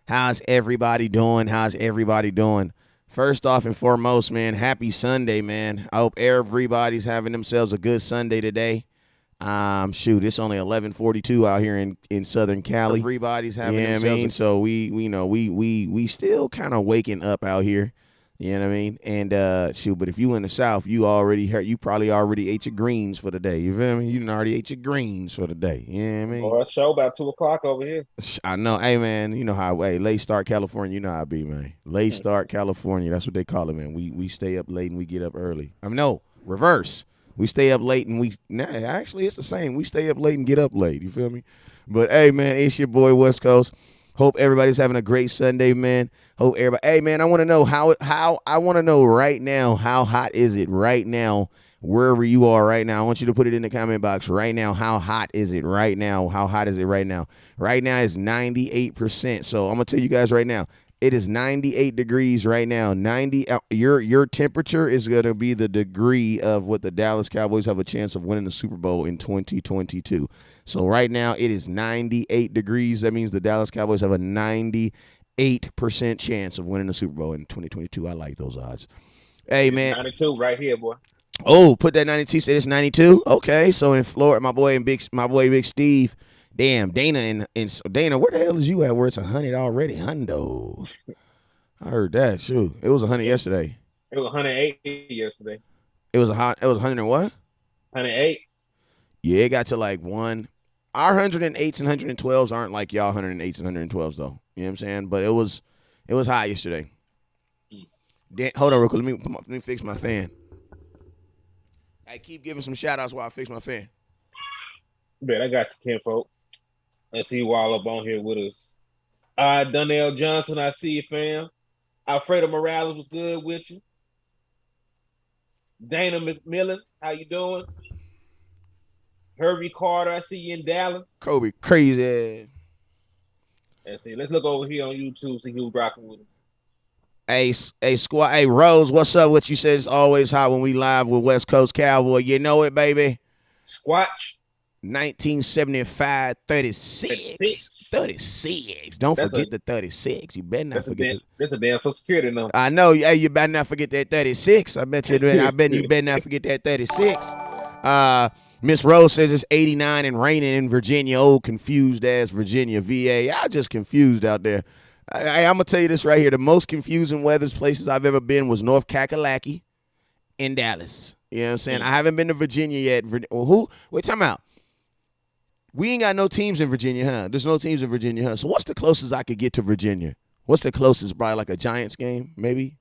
How's everybody doing? How's everybody doing? First off and foremost, man, happy Sunday, man. I hope everybody's having themselves a good Sunday today. Shoot, it's only 11:42 out here in Southern Cali. Everybody's having themselves. So we still kind of waking up out here. You know what I mean? And shoot, but if you in the South, you probably already ate your greens for the day. You feel me? You done already ate your greens for the day. You know what I mean? Or a show about 2:00 over here. I know. Hey, man, you know how, late start California, you know how I be, man. Late start California, that's what they call it, man. We stay up late and we get up early. No, reverse. We stay up late and actually it's the same. We stay up late and get up late. You feel me? But, hey, man, it's your boy West Coast. Hope everybody's having a great Sunday, man. Hope everybody. Hey, man, I want to know I want to know right now, how hot is it right now, wherever you are right now? I want you to put it in the comment box right now. How hot is it right now? How hot is it right now? Right now it's 98%. So I'm gonna tell you guys right now, it is 98 degrees right now. Your temperature is gonna be the degree of what the Dallas Cowboys have a chance of winning the Super Bowl in 2022. So right now it is 98 degrees. That means the Dallas Cowboys have a 98% chance of winning the Super Bowl in 2022. I like those odds. Hey, man. 92 right here, boy. Oh, put that 92. Say it's 92. Okay, so in Florida, my boy Big Steve. Damn, Dana and Dana, where the hell is you at? Where it's 100 already? Hundo. I heard that. Shoot, it was 100 yesterday. It was 108 yesterday. It was 100 and what? 108. Yeah, it got to like one. Our 108s and 112s aren't like y'all 108s and 112s though. You know what I'm saying? But it was hot yesterday. Hold on real quick. Let me fix my fan. I keep giving some shout outs while I fix my fan. Bet I got you, kinfolk. Let's see you all up on here with us. Donnell Johnson, I see you, fam. Alfredo Morales was good with you. Dana McMillan, how you doing? Hervey Carter, I see you in Dallas. Kobe, crazy. Let's see. Let's look over here on YouTube, see who's rocking with us. Hey, squad. Hey, Rose, what's up? What you said is always hot when we live with West Coast Cowboy. You know it, baby. Squatch. 1975, 36. 36. Don't forget the 36. You better not forget that. That's a damn Social Security number. I know. Hey, you better not forget that 36. I bet you better not forget that 36. Miss Rose says it's 89 and raining in Virginia. Old confused ass Virginia, VA. Y'all just confused out there. I'm going to tell you this right here. The most confusing weather places I've ever been was North Kakalaki and Dallas. You know what I'm saying? I haven't been to Virginia yet. Wait, time out. We ain't got no teams in Virginia, huh? There's no teams in Virginia, huh? So what's the closest I could get to Virginia? What's the closest? Probably like a Giants game, maybe?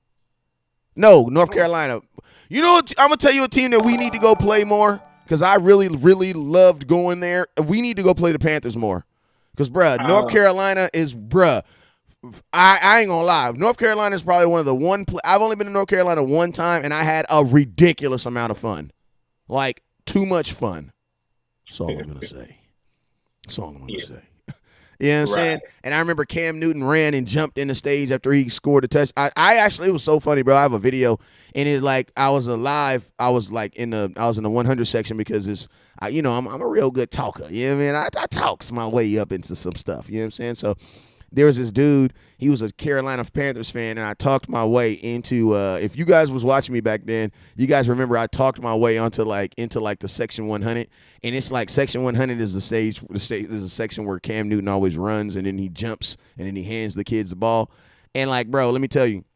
No, North Carolina. You know what? I'm going to tell you a team that we need to go play more because I really, really loved going there. We need to go play the Panthers more because, North Carolina is, I ain't gonna lie. North Carolina is probably one of the I've only been to North Carolina one time, and I had a ridiculous amount of fun, like too much fun. That's all I'm gonna say. That's all I'm gonna say. You know what I'm saying? And I remember Cam Newton ran and jumped in the stage after he scored a touch. I actually, it was so funny, bro. I have a video, and it like I was alive. I was in the 100 section because I'm a real good talker. You know what I mean? I talks my way up into some stuff. You know what I'm saying? So. There was this dude, he was a Carolina Panthers fan, and I talked my way into if you guys was watching me back then, you guys remember I talked my way into the Section 100, and it's like Section 100 is the section where Cam Newton always runs, and then he jumps, and then he hands the kids the ball. And like, bro, let me tell you,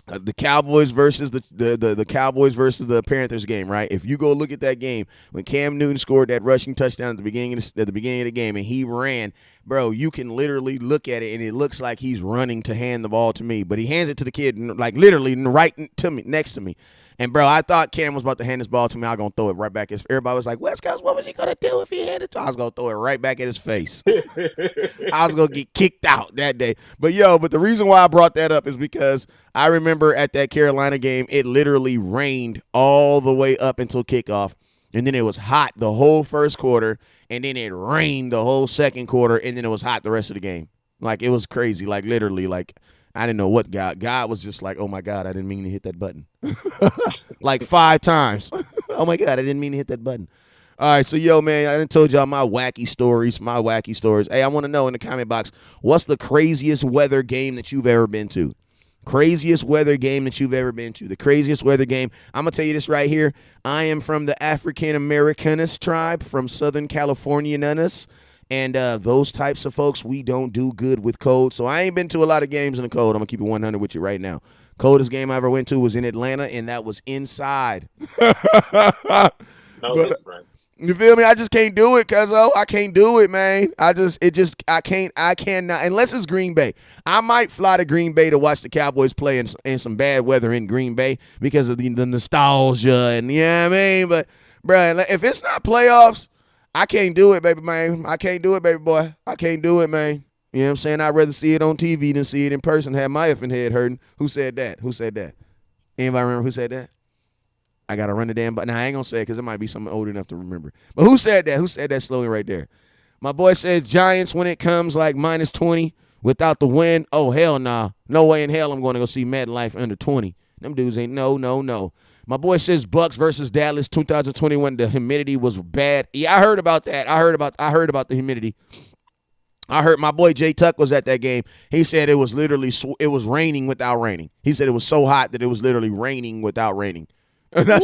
the Cowboys versus the Cowboys versus the Panthers game, right? If you go look at that game, when Cam Newton scored that rushing touchdown at the beginning of the game, and he ran, bro, you can literally look at it, and it looks like he's running to hand the ball to me, but he hands it to the kid, like literally right to me, next to me. And, bro, I thought Cam was about to hand this ball to me. I was going to throw it right back. Everybody was like, West Coast, what was he going to do if he handed it to him? I was going to throw it right back at his face. I was going to get kicked out that day. But the reason why I brought that up is because I remember at that Carolina game, it literally rained all the way up until kickoff. And then it was hot the whole first quarter. And then it rained the whole second quarter. And then it was hot the rest of the game. Like, it was crazy. Like, literally, like, I didn't know what God was just like, oh, my God, I didn't mean to hit that button. Like 5 times. Oh, my God, I didn't mean to hit that button. All right, so yo, man, I done told y'all my wacky stories. Hey, I want to know in the comment box, what's the craziest weather game that you've ever been to? Craziest weather game that you've ever been to. The craziest weather game. I'm going to tell you this right here. I am from the African Americanist tribe from Southern California, Nunnus. And those types of folks, we don't do good with cold. So I ain't been to a lot of games in the cold. I'm going to keep it 100 with you right now. Coldest game I ever went to was in Atlanta, and that was inside. No, that's right. You feel me? I just can't do it, cuzzo. I can't do it, man. I cannot, unless it's Green Bay. I might fly to Green Bay to watch the Cowboys play in some bad weather in Green Bay because of the nostalgia and, you know what I mean? But, bro, if it's not playoffs, I can't do it, baby, man. I can't do it, baby boy. I can't do it, man. You know what I'm saying? I'd rather see it on TV than see it in person, have my effing head hurting. Who said that? Anybody remember who said that? I got to run the damn button. Now, I ain't going to say it because it might be someone old enough to remember. But who said that? Who said that slogan right there? My boy says Giants when it comes like minus 20 without the win. Oh, hell nah. No way in hell I'm going to go see Madden Life under 20. Them dudes ain't no. My boy says Bucks versus Dallas 2021. The humidity was bad. Yeah, I heard about that. I heard about the humidity. I heard my boy Jay Tuck was at that game. He said it was literally it was raining without raining. He said it was so hot that it was literally raining without raining. That's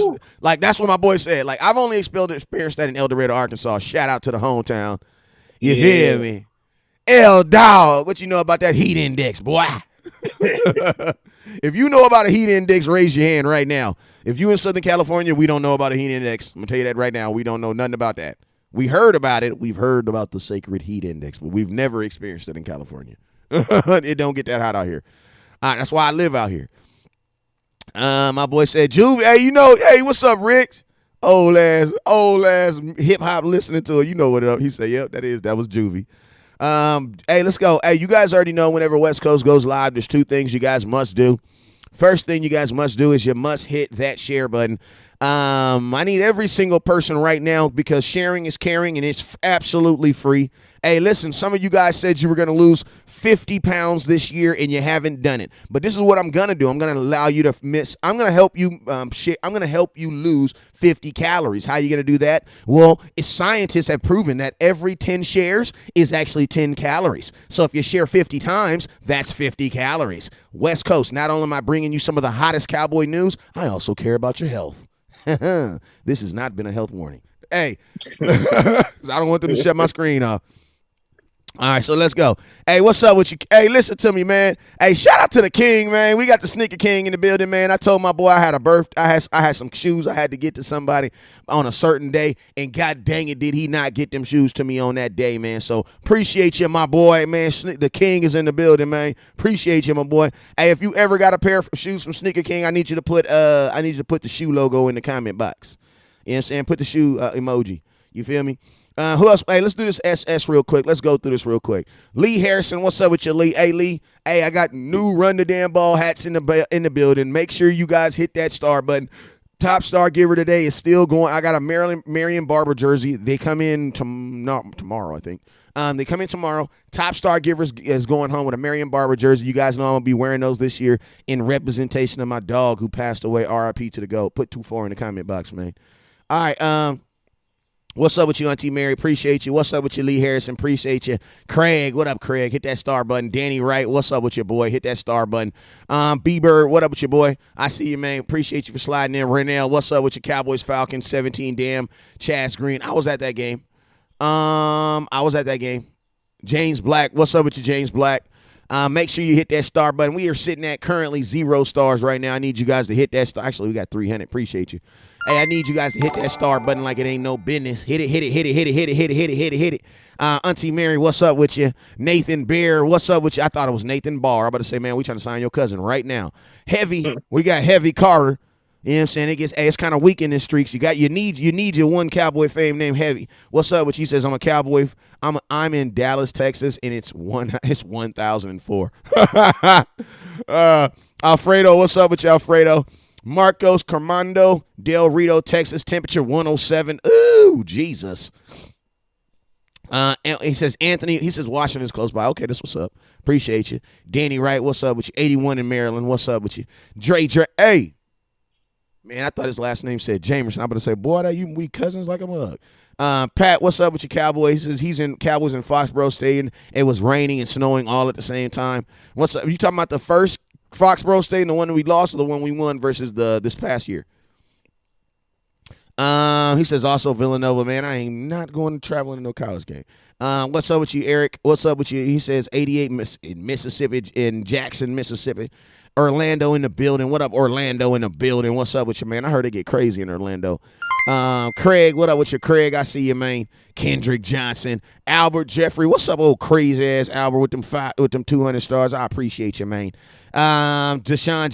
what my boy said. Like, I've only experienced that in El Dorado, Arkansas. Shout out to the hometown. You feel me? El Dog. What you know about that heat index, boy? If you know about a heat index, raise your hand right now. If you in Southern California, we don't know about a heat index. I'm going to tell you that right now. We don't know nothing about that. We heard about it. We've heard about the sacred heat index, but we've never experienced it in California. It don't get that hot out here. All right, that's why I live out here. My boy said, Juvie, hey, what's up, Rick? Old ass hip hop listening to it. You know what up. He said, yep, that was Juvie. Hey, let's go. Hey, you guys already know whenever West Coast goes live, there's two things you guys must do. First thing you guys must do is you must hit that share button. I need every single person right now because sharing is caring and it's absolutely free. Hey, listen, some of you guys said you were going to lose 50 pounds this year and you haven't done it. But this is what I'm going to do. I'm going to allow you to I'm going to help you I'm going to help you lose 50 calories. How are you going to do that? Well, scientists have proven that every 10 shares is actually 10 calories. So if you share 50 times, that's 50 calories. West Coast, not only am I bringing you some of the hottest Cowboy news, I also care about your health. This has not been a health warning. Hey, I don't want them to shut my screen off. All right, so let's go. Hey, what's up with you? Hey, listen to me, man. Hey, shout out to the king, man. We got the Sneaker King in the building, man. I told my boy I had some shoes I had to get to somebody on a certain day, and god dang it, did he not get them shoes to me on that day, man. So appreciate you, my boy, man. The king is in the building, man. Appreciate you, my boy. Hey, if you ever got a pair of shoes from Sneaker King, I need you to put the shoe logo in the comment box. You know what I'm saying? Put the shoe emoji. You feel me? Who else? Hey, let's do this SS real quick. Let's go through this real quick. Lee Harrison, what's up with you, Lee? Hey, Lee. Hey, I got new Run the Damn Ball hats in the building. Make sure you guys hit that star button. Top star giver today is still going. I got a Marion Barber jersey. They come in tomorrow, I think. They come in tomorrow. Top star givers is going home with a Marion Barber jersey. You guys know I'm going to be wearing those this year in representation of my dog who passed away. RIP to the GOAT. Put 2-4 in the comment box, man. All right, what's up with you, Auntie Mary? Appreciate you. What's up with you, Lee Harrison? Appreciate you. Craig, what up, Craig? Hit that star button. Danny Wright, what's up with your boy? Hit that star button. B-Bird, what up with your boy? I see you, man. Appreciate you for sliding in. Renell, what's up with your Cowboys Falcons? 17 damn. Chaz Green, I was at that game. James Black, what's up with you, James Black? Make sure you hit that star button. We are sitting at currently 0 stars right now. I need you guys to hit that star. Actually, we got 300. Appreciate you. Hey, I need you guys to hit that star button like it ain't no business. Hit it. Auntie Mary, what's up with you? Nathan Bear, what's up with you? I thought it was Nathan Barr. I'm about to say, man, we trying to sign your cousin right now. Heavy, we got Heavy Carter. You know what I'm saying? It's kind of weak in the streaks. You need your one Cowboy fame named Heavy. What's up with you? He says I'm a Cowboy. I'm in Dallas, Texas, and it's 1004. Alfredo, what's up with you, Alfredo? Marcos Carmando, Del Rito, Texas, temperature 107. Ooh, Jesus. He says, Anthony, he says Washington's close by. Okay, that's what's up. Appreciate you. Danny Wright, what's up with you? 81 in Maryland, what's up with you? Dre, hey. Man, I thought his last name said Jamerson. I'm about to say, boy, that you we cousins like a mug. Pat, what's up with your Cowboys? He says he's in Cowboys in Foxborough Stadium. It was raining and snowing all at the same time. What's up? You talking about the first Foxborough Stadium, the one that we lost, or the one we won versus this past year? He says also Villanova, man. I ain't not going to travel to no college game. What's up with you, Eric? What's up with you? He says 88 in Mississippi, in Jackson, Mississippi. Orlando in the building. What up, Orlando in the building? What's up with you, man? I heard it get crazy in Orlando. Craig, what up with you, Craig? I see you, man. Kendrick Johnson, Albert Jeffrey. What's up, old crazy ass Albert with them 200 stars? I appreciate you, man. Deshaun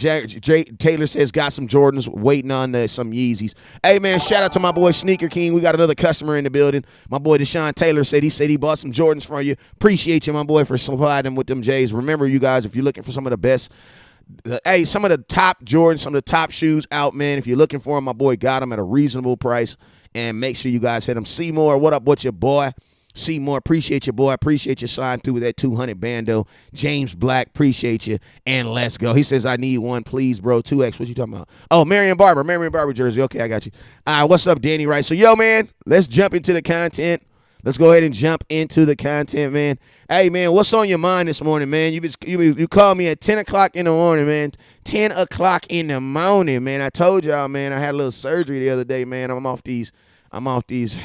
Taylor says got some Jordans waiting on some Yeezys. Hey man, shout out to my boy Sneaker King. We got another customer in the building. My boy Deshaun Taylor said he bought some Jordans for you. Appreciate you, my boy, for supplying them with them J's. Remember, you guys, if you're looking for some of the best. Some of the top Jordans, some of the top shoes out, man. If you're looking for them, my boy got them at a reasonable price. And make sure you guys hit him. Seymour, what up with your boy? Seymour, appreciate you, boy. Appreciate you signing through with that 200 bando. James Black, appreciate you. And let's go. He says, I need one, please, bro. 2X, what you talking about? Oh, Marion Barber jersey. Okay, I got you. What's up, Danny Rice? So, yo, man, let's jump into the content. Let's go ahead and jump into the content, man. Hey, man, what's on your mind this morning, man? You called me at 10 o'clock in the morning, man. 10 o'clock in the morning, man. I told y'all, man, I had a little surgery the other day, man. I'm off these gummies,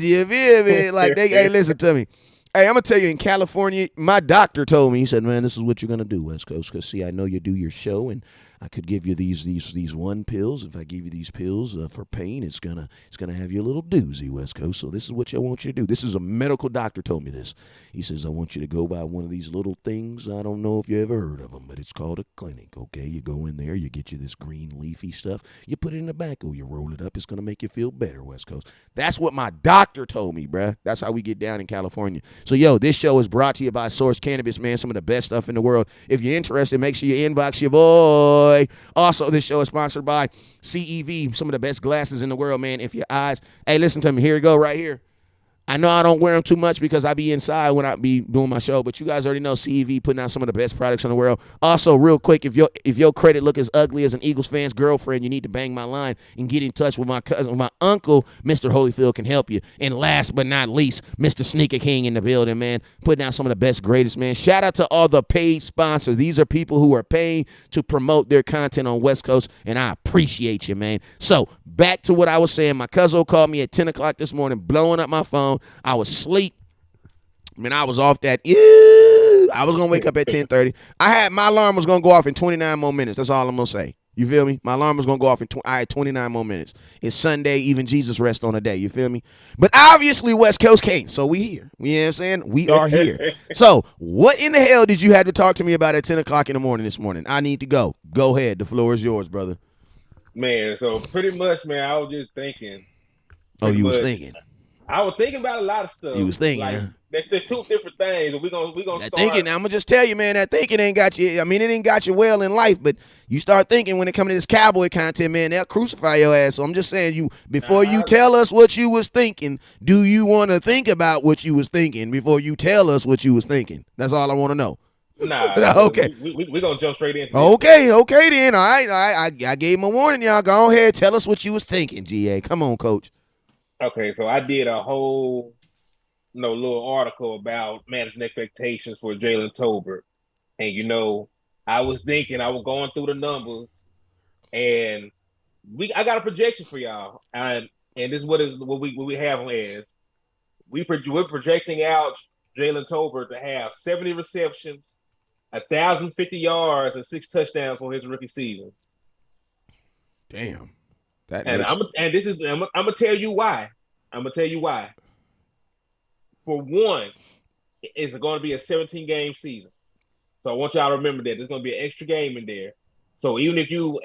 you feel me? Like, hey, listen to me. Hey, I'm going to tell you, in California, my doctor told me, he said, man, this is what you're going to do, West Coast, because, see, I know you do your show, and I could give you these one pills. If I give you these pills for pain, it's gonna have you a little doozy, West Coast. So this is what I want you to do. This is a medical doctor told me this. He says, I want you to go by one of these little things. I don't know if you ever heard of them, but it's called a clinic, okay? You go in there, you get you this green leafy stuff. You put it in the tobacco, you roll it up. It's going to make you feel better, West Coast. That's what my doctor told me, bruh. That's how we get down in California. So, yo, this show is brought to you by Source Cannabis, man. Some of the best stuff in the world. If you're interested, make sure you inbox your boy. Also, this show is sponsored by CEV, some of the best glasses in the world, man. If your eyes, hey, listen to me. Here you go, right here. I know I don't wear them too much because I be inside when I be doing my show, but you guys already know CEV putting out some of the best products in the world. Also, real quick, if your credit look as ugly as an Eagles fan's girlfriend, you need to bang my line and get in touch with my cousin, my uncle, Mr. Holyfield can help you. And last but not least, Mr. Sneaker King in the building, man, putting out some of the best, greatest, man. Shout out to all the paid sponsors. These are people who are paying to promote their content on West Coast, and I appreciate you, man. So back to what I was saying. My cousin called me at 10 o'clock this morning, blowing up my phone. I was asleep. Man, I was off that. I was going to wake up at 10:30. My alarm was going to go off in 29 more minutes. That's all I'm going to say. You feel me? My alarm was going to go off I had 29 more minutes. It's Sunday, even Jesus rest on a day. You feel me? But obviously West Coast can't, so we here. You know what I'm saying? We are here. So what in the hell did you have to talk to me about at 10 o'clock in the morning this morning? I need to go. Go ahead. The floor is yours, brother. Man, so pretty much, man, I was just thinking. Oh, you was thinking. I was thinking about a lot of stuff. You was thinking, like, huh? There's two different things. We're gonna that start. Thinking, I'm gonna just tell you, man, that thinking ain't got you. I mean, it ain't got you well in life, but you start thinking when it comes to this cowboy content, man, they'll crucify your ass. So I'm just saying, before you tell us what you was thinking, do you want to think about what you was thinking before you tell us what you was thinking? That's all I want to know. Nah. Okay. We're gonna jump straight into Okay then. All right. I gave him a warning, y'all. Go ahead, tell us what you was thinking, GA. Come on, coach. Okay, so I did a whole little article about managing expectations for Jalen Tolbert. And I was going through the numbers, and I got a projection for y'all. And this is what we have as. We're projecting out Jalen Tolbert to have 70 receptions, 1,050 yards, and 6 touchdowns for his rookie season. Damn. I'm gonna tell you why. For one, it's going to be a 17-game season, so I want y'all to remember that there's going to be an extra game in there. So even if you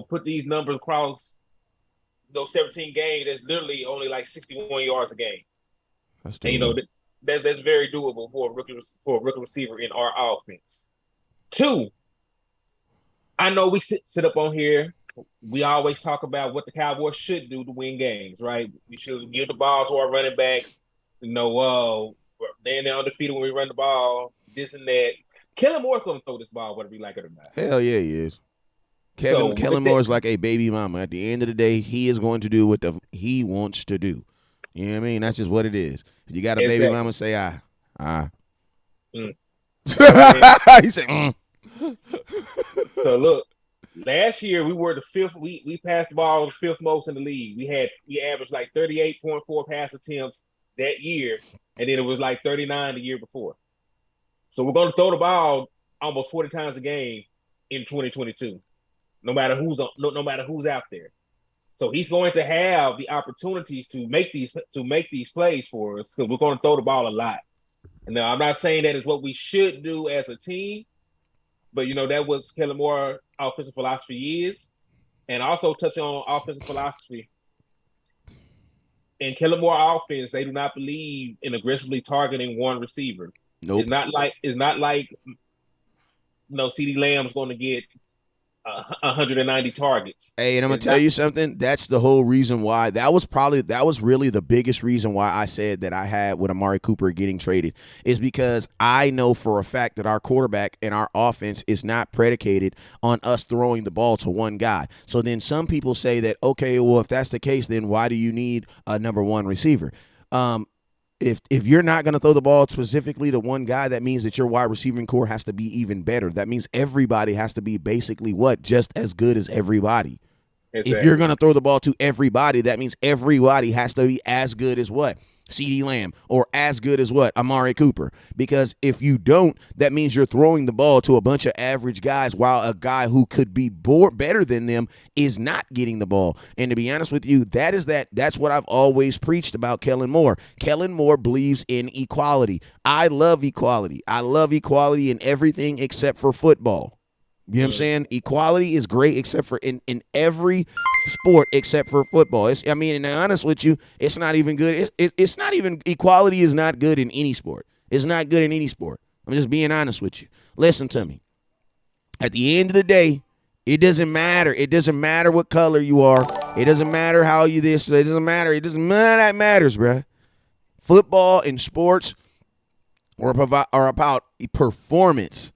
put these numbers across those 17 games, that's literally only like 61 yards a game. That's that's very doable for a rookie receiver in our offense. 2, I know we sit up on here. We always talk about what the Cowboys should do to win games, right? We should give the ball to our running backs. They're undefeated when we run the ball, this and that. Kellen Moore's going to throw this ball whether we like it or not. Hell yeah, he is. So Kellen Moore is like a baby mama. At the end of the day, he is going to do what he wants to do. You know what I mean? That's just what it is. If you got a baby mama, say ah. Mm. He said, So look, last year we were the fifth. We passed the ball the fifth most in the league. We averaged like 38.4 pass attempts that year, and then it was like 39 the year before. So we're going to throw the ball almost 40 times a game in 2022, no matter who's out there. So he's going to have the opportunities to make these plays for us because we're going to throw the ball a lot. And now I'm not saying that is what we should do as a team, but that was Kellen Moore's offensive philosophy is, and also touch on offensive philosophy. In Kellen Moore offense, they do not believe in aggressively targeting one receiver. Nope. It's not like CeeDee Lamb's going to get 190 targets. Hey, and I'm going to tell you something. That's the whole reason why. That was really the biggest reason why I said that I had with Amari Cooper getting traded is because I know for a fact that our quarterback and our offense is not predicated on us throwing the ball to one guy. So then some people say that, okay, well, if that's the case, then why do you need a number one receiver? If you're not going to throw the ball specifically to one guy, that means that your wide receiving core has to be even better. That means everybody has to be basically just as good as everybody. Exactly. If you're going to throw the ball to everybody, that means everybody has to be as good as CeeDee Lamb, or as good as Amari Cooper. Because if you don't, that means you're throwing the ball to a bunch of average guys while a guy who could be better than them is not getting the ball. And to be honest with you, that's what I've always preached about Kellen Moore. Kellen Moore believes in equality. I love equality. I love equality in everything except for football. You know what I'm saying? Equality is great except for in every sport except for football. And to be honest with you, it's not even good. It's not even, equality is not good in any sport. It's not good in any sport. I'm just being honest with you. Listen to me. At the end of the day, it doesn't matter. It doesn't matter what color you are. It doesn't matter how you this. It doesn't matter. It doesn't matter. That matters, bruh. Football and sports are about performance.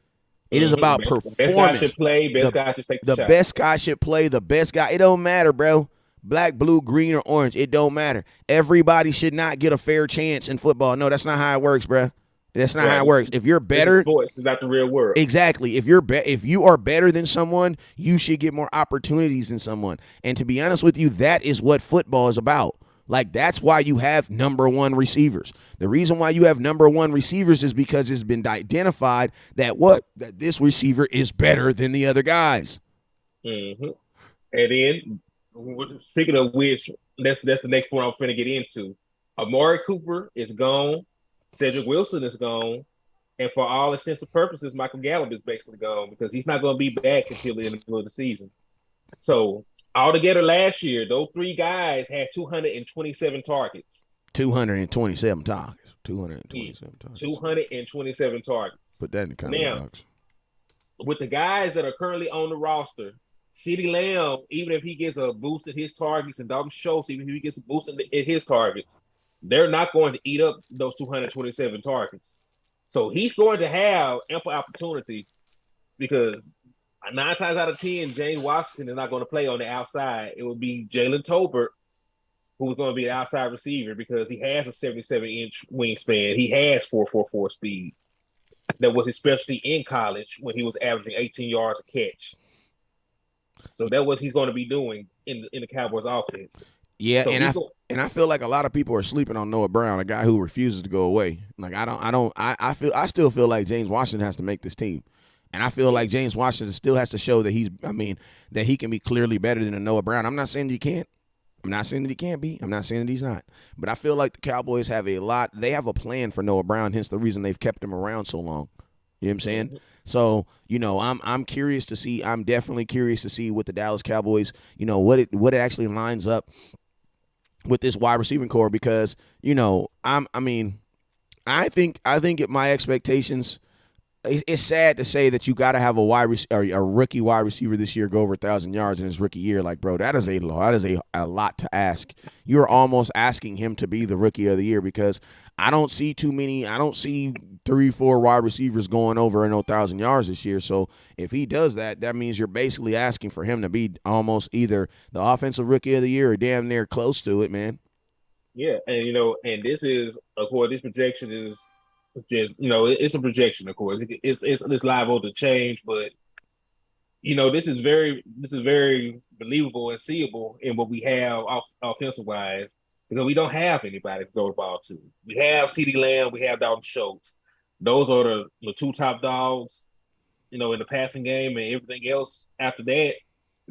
It is about performance. Best guy should play. Best guy should take the shot. The best guy should play. The best guy. It don't matter, bro. Black, blue, green, or orange. It don't matter. Everybody should not get a fair chance in football. No, that's not how it works, bro. That's not how it works. If you're better, sports is not the real world. Exactly. If you are better than someone, you should get more opportunities than someone. And to be honest with you, that is what football is about. Like, that's why you have number one receivers. The reason why you have number one receivers is because it's been identified that this receiver is better than the other guys. Mm-hmm. And then, speaking of which, that's the next point I'm finna get into. Amari Cooper is gone. Cedric Wilson is gone. And for all intents and purposes, Michael Gallup is basically gone because he's not going to be back until the end of the season. So, altogether last year, those three guys had 227 targets. 227 targets. 227 targets. 227 targets. Put that in the comment box. With the guys that are currently on the roster, CeeDee Lamb, even if he gets a boost in his targets, and Dalton Schultz, even if he gets a boost in his targets, they're not going to eat up those 227 targets. So he's going to have ample opportunity because 9 times out of 10, James Washington is not going to play on the outside. It would be Jalen Tolbert who's going to be an outside receiver because he has a 77-inch wingspan. He has 4.44 speed. That was his specialty in college when he was averaging 18 yards a catch. So that's what he's going to be doing in the Cowboys offense. Yeah, so I feel like a lot of people are sleeping on Noah Brown, a guy who refuses to go away. Like I still feel like James Washington has to make this team. And I feel like James Washington still has to show that that he can be clearly better than a Noah Brown. I'm not saying that he can't. I'm not saying that he can't be. I'm not saying that he's not. But I feel like the Cowboys have they have a plan for Noah Brown, hence the reason they've kept him around so long. You know what I'm saying? Mm-hmm. So, I'm curious to see. I'm definitely curious to see what the Dallas Cowboys, what it actually lines up with this wide receiving core because, I think my expectations. It's sad to say that you got to have a rookie wide receiver this year go over 1,000 yards in his rookie year. Like, bro, that is a lot to ask. You're almost asking him to be the rookie of the year because I don't see too many. I don't see 3-4 wide receivers going over 1,000 yards this year. So if he does that, that means you're basically asking for him to be almost either the offensive rookie of the year or damn near close to it, man. Yeah, and and this is, of course, this projection is just, it's a projection, of course. It's liable to change, but this is very believable and seeable in what we have offensive wise, because we don't have anybody to throw the ball to. We have CeeDee Lamb, we have Dalton Schultz. Those are the two top dogs, in the passing game, and everything else after that,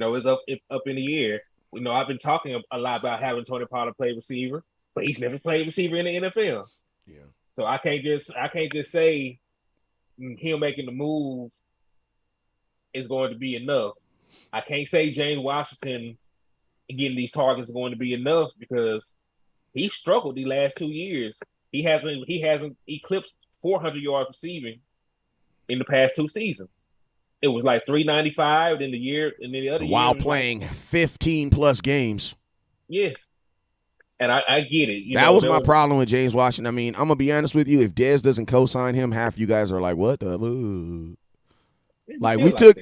is up in the air. I've been talking a lot about having Tony Pollard play receiver, but he's never played receiver in the NFL. Yeah. So I can't just say him making the move is going to be enough. I can't say James Washington getting these targets is going to be enough, because he struggled the last 2 years. He hasn't eclipsed 400 yards receiving in the past 2 seasons. It was like 395 in the year, and then the other while year playing 15 plus games. Yes. And I get it. That was my problem with James Washington. I mean, I'm gonna be honest with you. If Dez doesn't co-sign him, half you guys are like, "What the?" We took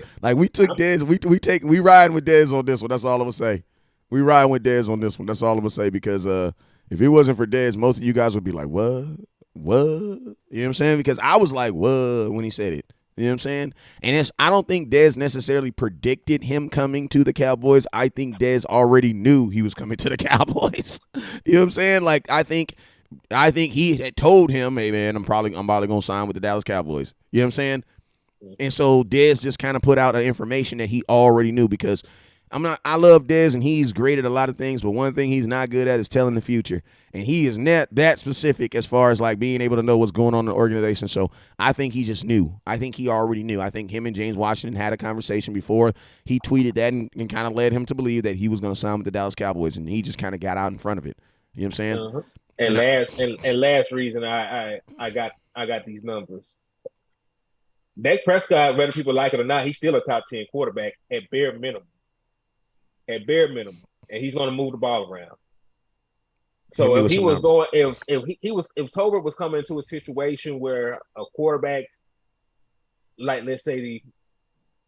Dez. We riding with Dez on this one. That's all I'm gonna say. We riding with Dez on this one. That's all I'm gonna say, because if it wasn't for Dez, most of you guys would be like, "What? What?" You know what I'm saying? Because I was like, "What?" when he said it. You know what I'm saying? And I don't think Dez necessarily predicted him coming to the Cowboys. I think Dez already knew he was coming to the Cowboys. You know what I'm saying? Like, I think he had told him, "Hey man, I'm probably gonna sign with the Dallas Cowboys." You know what I'm saying? And so Dez just kind of put out information that he already knew, because I love Dez and he's great at a lot of things, but one thing he's not good at is telling the future. And he is not that specific as far as like being able to know what's going on in the organization. So I think he just knew. I think he already knew. I think him and James Washington had a conversation before he tweeted that, and kind of led him to believe that he was going to sign with the Dallas Cowboys, and he just kind of got out in front of it. You know what I'm saying? And last reason I got these numbers. Dak Prescott, whether people like it or not, he's still a top 10 quarterback at bare minimum. At bare minimum, and he's going to move the ball around. So if Tolbert was coming into a situation where a quarterback, like let's say he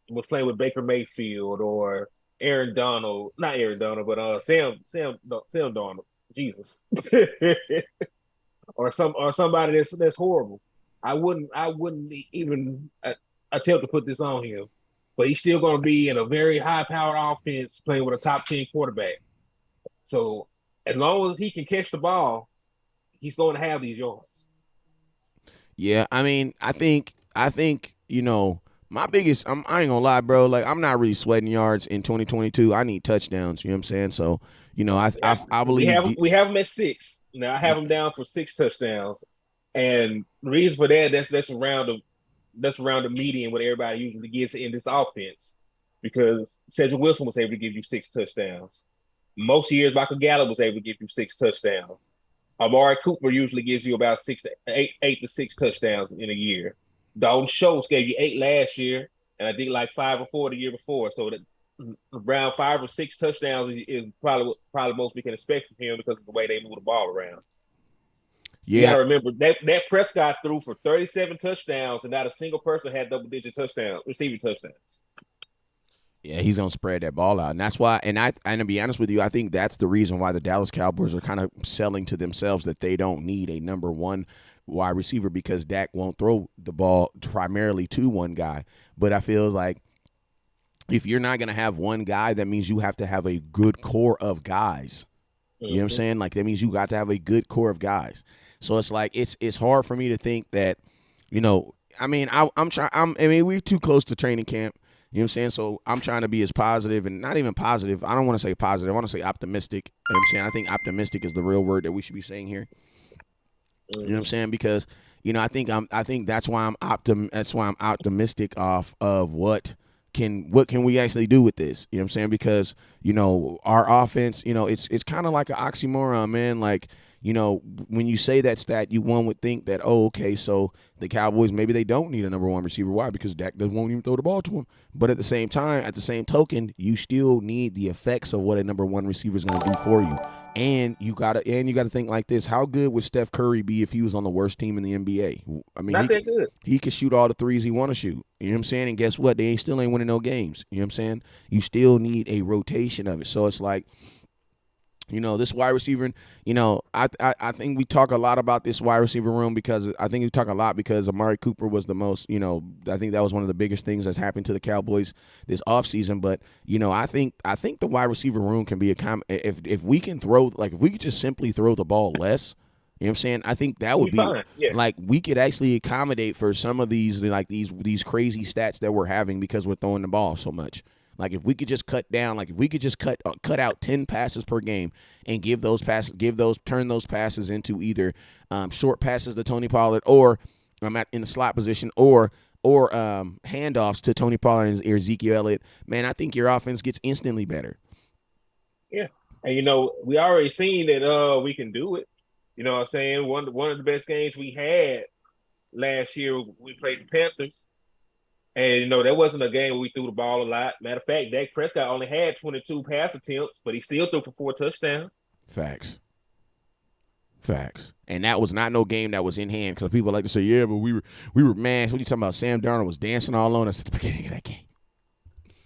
was playing with Baker Mayfield or Sam Darnold, Jesus, or somebody that's horrible, I wouldn't even attempt to put this on him. But he's still going to be in a very high-powered offense playing with a top 10 quarterback. So as long as he can catch the ball, he's going to have these yards. Yeah, I mean, I think my biggest, I ain't gonna lie, bro. Like, I'm not really sweating yards in 2022. I need touchdowns. You know what I'm saying? So, I believe we have him at 6. Now I have him down for 6 touchdowns, and the reason for that, that's around the median what everybody usually gets in this offense, because Cedric Wilson was able to give you 6 touchdowns. Most years, Michael Gallup was able to give you 6 touchdowns. Amari Cooper usually gives you about 8 to 6 touchdowns in a year. Dalton Schultz gave you 8 last year, and I think like 5 or 4 the year before. So that around 5 or 6 touchdowns is probably most we can expect from him, because of the way they move the ball around. Yeah. You got to remember that Prescott threw for 37 touchdowns, and not a single person had double-digit receiving touchdowns. Yeah, he's gonna spread that ball out, and that's why. And to be honest with you, I think that's the reason why the Dallas Cowboys are kind of selling to themselves that they don't need a number 1 wide receiver, because Dak won't throw the ball primarily to one guy. But I feel like if you're not gonna have one guy, that means you have to have a good core of guys. You know what I'm saying? Like, that means you got to have a good core of guys. So it's like it's hard for me to think that, I mean, we're too close to training camp. You know what I'm saying? So I'm trying to be as positive, and not even positive. I don't want to say positive. I want to say optimistic. You know what I'm saying? I think optimistic is the real word that we should be saying here. You know what I'm saying? Because, I think that's why I'm optimistic off of what can we actually do with this? You know what I'm saying? Because, our offense, it's kind of like an oxymoron, man. Like, when you say that stat, one would think that, oh, okay, so the Cowboys, maybe they don't need a number one receiver. Why? Because Dak won't even throw the ball to him. But at the same time, at the same token, you still need the effects of what a number one receiver is going to do for you. And you gotta think like this: how good would Steph Curry be if he was on the worst team in the NBA? I mean, not that good. He could shoot all the threes he want to shoot. You know what I'm saying? And guess what? They still ain't winning no games. You know what I'm saying? You still need a rotation of it. So it's like, this wide receiver, I think we talk a lot about this wide receiver room because Amari Cooper was the most, I think that was one of the biggest things that's happened to the Cowboys this offseason. But, I think the wide receiver room can be if we can throw, like if we could just simply throw the ball less, you know what I'm saying? I think that would be like we could actually accommodate for some of these, like these crazy stats that we're having because we're throwing the ball so much. Like if we could just cut out 10 passes per game and turn those passes into either short passes to Tony Pollard or in the slot position or handoffs to Tony Pollard and Ezekiel Elliott, man, I think your offense gets instantly better. Yeah. And we already seen that we can do it. You know what I'm saying? One of the best games we had last year, we played the Panthers. And, that wasn't a game where we threw the ball a lot. Matter of fact, Dak Prescott only had 22 pass attempts, but he still threw for 4 touchdowns. Facts. And that was not no game that was in hand because people like to say, yeah, but we were mad. What are you talking about? Sam Darnold was dancing all on us at the beginning of that game.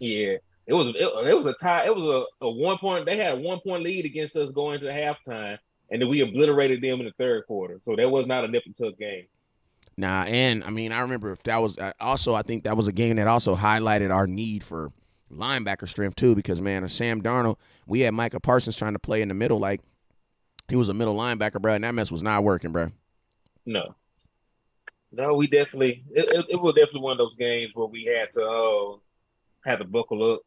Yeah. It was a tie. It was a 1 point. They had a 1 point lead against us going into the halftime, and then we obliterated them in the third quarter. So that was not a nip and tuck game. Nah, and I mean, I remember if that was also, I think that was a game that also highlighted our need for linebacker strength too, because man, Sam Darnold, we had Micah Parsons trying to play in the middle like he was a middle linebacker, bro, and that mess was not working, bro. No, we definitely it was definitely one of those games where we had to buckle up.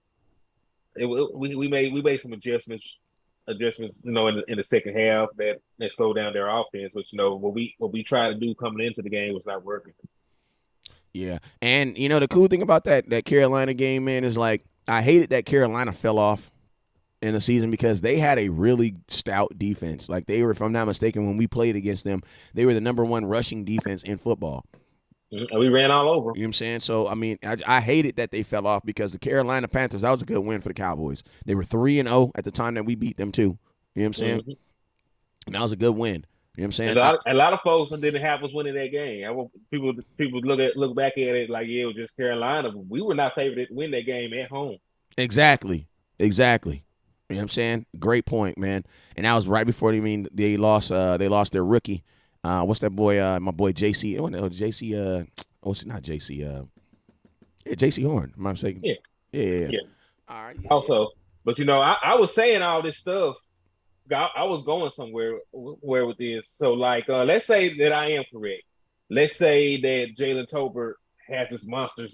We made some adjustments, in the second half that slowed down their offense, which what we tried to do coming into the game was not working. Yeah, and the cool thing about that Carolina game, man, is like I hated that Carolina fell off in the season because they had a really stout defense. Like they were, if I'm not mistaken, when we played against them, they were the number one rushing defense in football. We ran all over. You know what I'm saying? So, I mean, I hated that they fell off because the Carolina Panthers, that was a good win for the Cowboys. They were 3-0 at the time that we beat them, too. You know what I'm saying? Mm-hmm. And that was a good win. You know what I'm saying? A lot of folks didn't have us winning that game. People look back at it like, yeah, it was just Carolina. But we were not favored to win that game at home. Exactly. You know what I'm saying? Great point, man. And that was right before they lost their rookie. What's that boy? My boy JC. Oh no, JC. Not JC. JC Horn. Am I mistaken? Yeah. All right. Yeah. Also, but I was saying all this stuff. I was going somewhere with this. So, like, let's say that I am correct. Let's say that Jalen Tolbert had this monster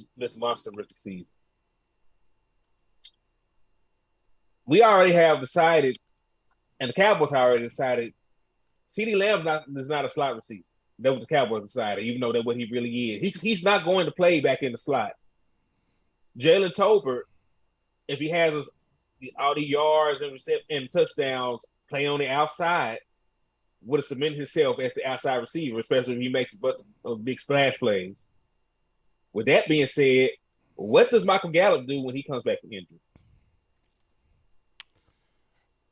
rookie season. We already have decided, and the Cowboys already decided, CeeDee Lamb is not a slot receiver. That was the Cowboys decided, even though that's what he really is. He's not going to play back in the slot. Jalen Tolbert, if he has all the yards and touchdowns, play on the outside, would have cemented himself as the outside receiver, especially if he makes big splash plays. With that being said, what does Michael Gallup do when he comes back from injury?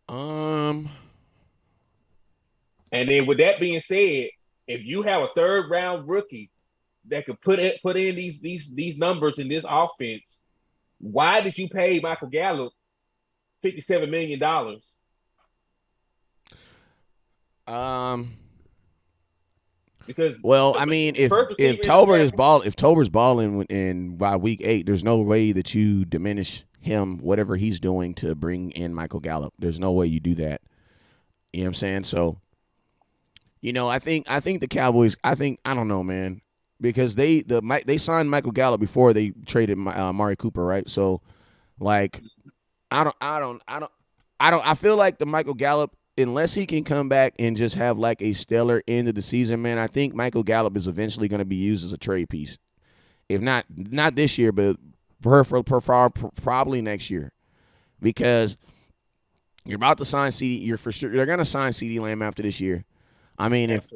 And then with that being said, if you have a third round rookie that could put in these numbers in this offense, why did you pay Michael Gallup $57 million? Because I mean, if Tolbert's balling in by week 8, there's no way that you diminish him, whatever he's doing, to bring in Michael Gallup. There's no way you do that. You know what I'm saying? So, I think the Cowboys. I don't know, man, because they signed Michael Gallup before they traded Amari Cooper, right? So, like, I feel like the Michael Gallup, unless he can come back and just have like a stellar end of the season, man, I think Michael Gallup is eventually going to be used as a trade piece. If not this year, but probably next year, because you're about to sign CD. You're for sure. They're going to sign CeeDee Lamb after this year. I mean, if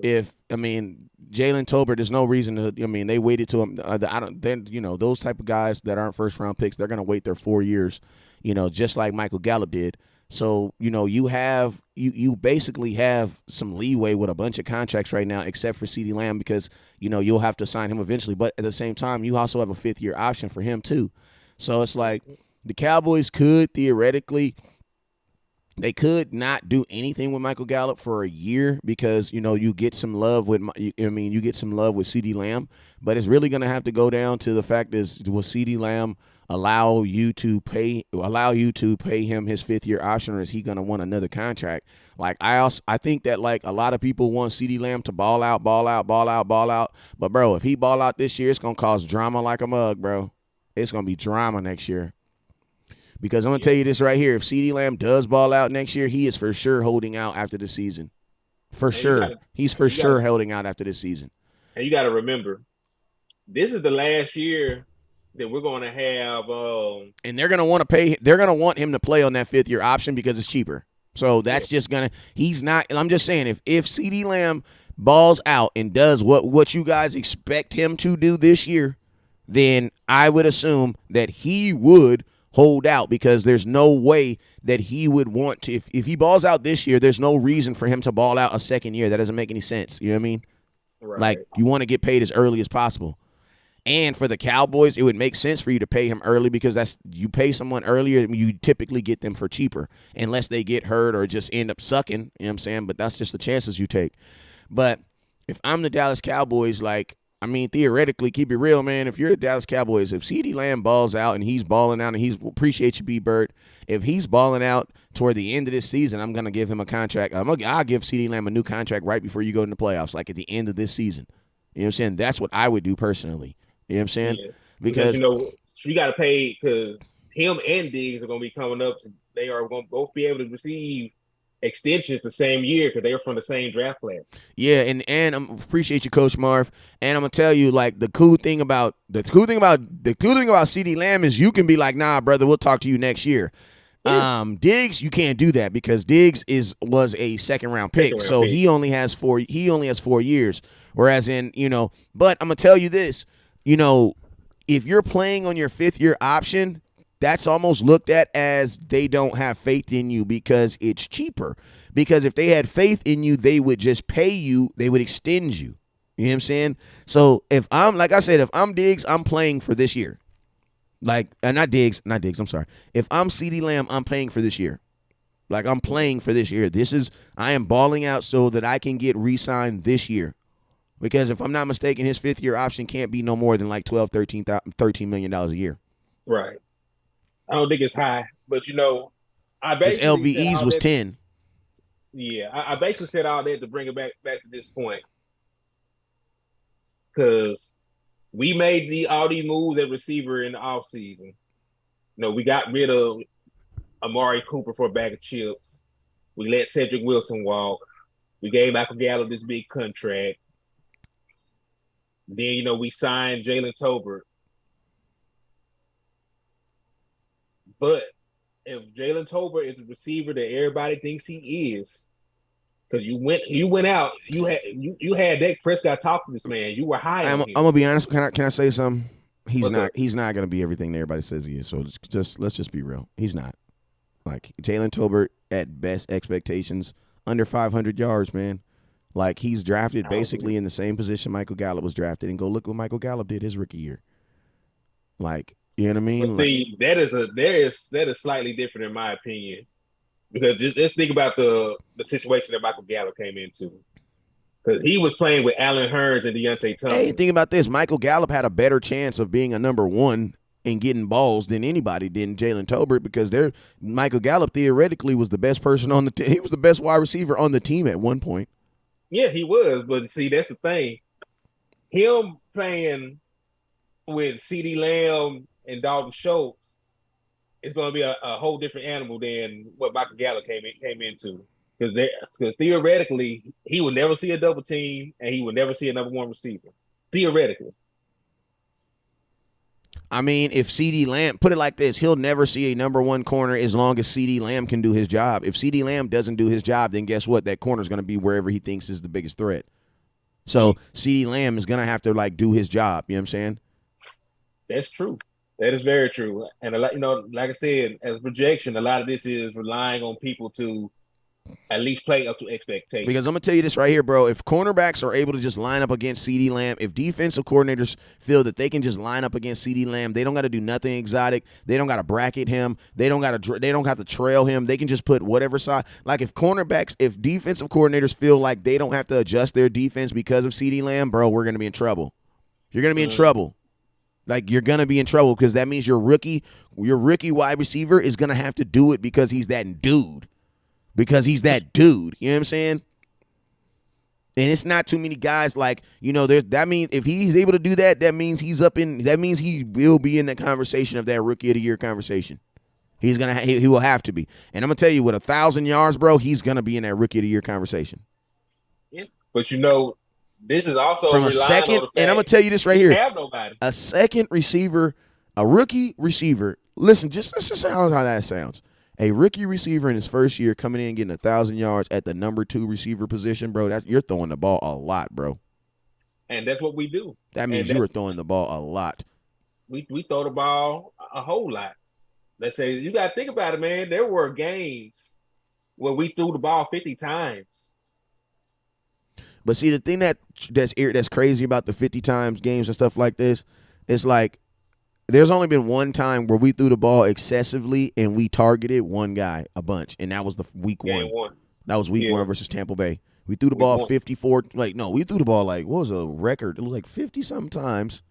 Jalen Tolbert, there's no reason to. I mean, they waited to him. I don't. Then those type of guys that aren't first round picks, they're gonna wait their 4 years. Just like Michael Gallup did. So you basically have some leeway with a bunch of contracts right now, except for CeeDee Lamb because you'll have to sign him eventually. But at the same time, you also have a 5th-year option for him too. So it's like the Cowboys could theoretically. They could not do anything with Michael Gallup for a year because you get some love with you get some love with CeeDee Lamb, but it's really going to have to go down to the fact is will CeeDee Lamb allow you to pay him his 5th-year option, or is he going to want another contract? Like I think that like a lot of people want CeeDee Lamb to ball out, but bro, if he ball out this year, it's going to cause drama like a mug, bro. It's going to be drama next year. Because I'm going to tell you this right here. If CeeDee Lamb does ball out next year, he is for sure holding out after the season. For sure. He's for sure holding out after this season. And you got to remember, this is the last year that we're going to have. And they're going to want to pay. They're going to want him to play on that 5th-year option because it's cheaper. So that's just going to – he's not – I'm just saying if CeeDee Lamb balls out and does what you guys expect him to do this year, then I would assume that he would – hold out because there's no way that he would want to. If he balls out this year, there's no reason for him to ball out a second year. That doesn't make any sense. You know what I mean? Right. Like you want to get paid as early as possible. And for the Cowboys, it would make sense for you to pay him early because you pay someone earlier, you typically get them for cheaper unless they get hurt or just end up sucking. You know what I'm saying? But that's just the chances you take. But if I'm the Dallas Cowboys, theoretically, keep it real, man. If you're the Dallas Cowboys, if CeeDee Lamb balls out and he's balling out and appreciate you, B-Bird. If he's balling out toward the end of this season, I'm going to give him a contract. I'll give CeeDee Lamb a new contract right before you go in the playoffs, like at the end of this season. You know what I'm saying? That's what I would do personally. You know what I'm saying? Yeah. Because you got to pay because him and Diggs are going to be coming up. They are going to both be able to receive extensions the same year because they were from the same draft class. Yeah, and I appreciate you, Coach Marv. And I'm gonna tell you, like the cool thing about CeeDee Lamb is you can be like, nah, brother, we'll talk to you next year. Yeah. Diggs, you can't do that because Diggs was a second-round pick, so he only has 4 years. Whereas but I'm gonna tell you this, if you're playing on your 5th-year option, that's almost looked at as they don't have faith in you because it's cheaper. Because if they had faith in you, they would just pay you. They would extend you. You know what I'm saying? So if I'm Diggs, I'm playing for this year. Not Diggs, I'm sorry. If I'm CeeDee Lamb, I'm playing for this year. Like I'm playing for this year. I am balling out so that I can get re-signed this year. Because if I'm not mistaken, his 5th-year option can't be no more than like $13 million a year. Right. I don't think it's high, but I basically basically LVE's was 10. Yeah, I basically said all that to bring it back to this point because we made all these moves at receiver in the offseason. We got rid of Amari Cooper for a bag of chips. We let Cedric Wilson walk. We gave Michael Gallup this big contract. Then we signed Jalen Tolbert. But if Jalen Tolbert is the receiver that everybody thinks he is, because you went out, you had Dak Prescott talk to this man. You were high on him. I'm gonna be honest. Can I say something? He's not gonna be everything that everybody says he is. So let's just be real. He's not. Like Jalen Tolbert at best expectations under 500 yards, man. Like he's drafted basically in the same position Michael Gallup was drafted, and go look what Michael Gallup did his rookie year. Like. You know what I mean? But see, that is slightly different in my opinion. Because just think about the situation that Michael Gallup came into. Because he was playing with Allen Hurns and Deontay Thompson. Hey, think about this. Michael Gallup had a better chance of being a number one and getting balls than anybody did Jalen Tolbert because Michael Gallup theoretically was the best person on the team. He was the best wide receiver on the team at one point. Yeah, he was. But see, that's the thing. Him playing with CeeDee Lamb and Dalton Schultz, it's going to be a whole different animal than what Michael Gallup came into. Because theoretically, he would never see a double team, and he would never see a number one receiver. Theoretically. I mean, if CeeDee Lamb, put it like this, he'll never see a number one corner as long as CeeDee Lamb can do his job. If CeeDee Lamb doesn't do his job, then guess what? That corner's going to be wherever he thinks is the biggest threat. So CeeDee Lamb is going to have to, like, do his job. You know what I'm saying? That's true. That is very true. And, like I said, as a projection, a lot of this is relying on people to at least play up to expectations. Because I'm going to tell you this right here, bro. If cornerbacks are able to just line up against CeeDee Lamb, if defensive coordinators feel that they can just line up against CeeDee Lamb, they don't got to do nothing exotic. They don't got to bracket him. They don't have to trail him. They can just put whatever side. Like if defensive coordinators feel like they don't have to adjust their defense because of CeeDee Lamb, bro, we're going to be in trouble. You're going to be in trouble. Like, you're going to be in trouble because that means your rookie wide receiver is going to have to do it because he's that dude. Because he's that dude. You know what I'm saying? And it's not too many guys like, that means if he's able to do that, that means he will be in the conversation of that rookie of the year conversation. He will have to be. And I'm going to tell you, with 1,000 yards, bro, he's going to be in that rookie of the year conversation. Yeah. But this is also from a second, and I'm going to tell you this right here. Have nobody. A second receiver, a rookie receiver. Listen how that sounds. A rookie receiver in his first year coming in getting 1,000 yards at the number 2 receiver position, bro. You're throwing the ball a lot, bro. And that's what we do. That means you were throwing the ball a lot. We throw the ball a whole lot. Let's say you got to think about it, man. There were games where we threw the ball 50 times. But see, the thing that's crazy about the 50 times games and stuff like this, it's like, there's only been one time where we threw the ball excessively and we targeted one guy a bunch, and that was the week one. That was week 1 versus Tampa Bay. We threw the ball 54. We threw the ball what was a record? It was like 50-something times,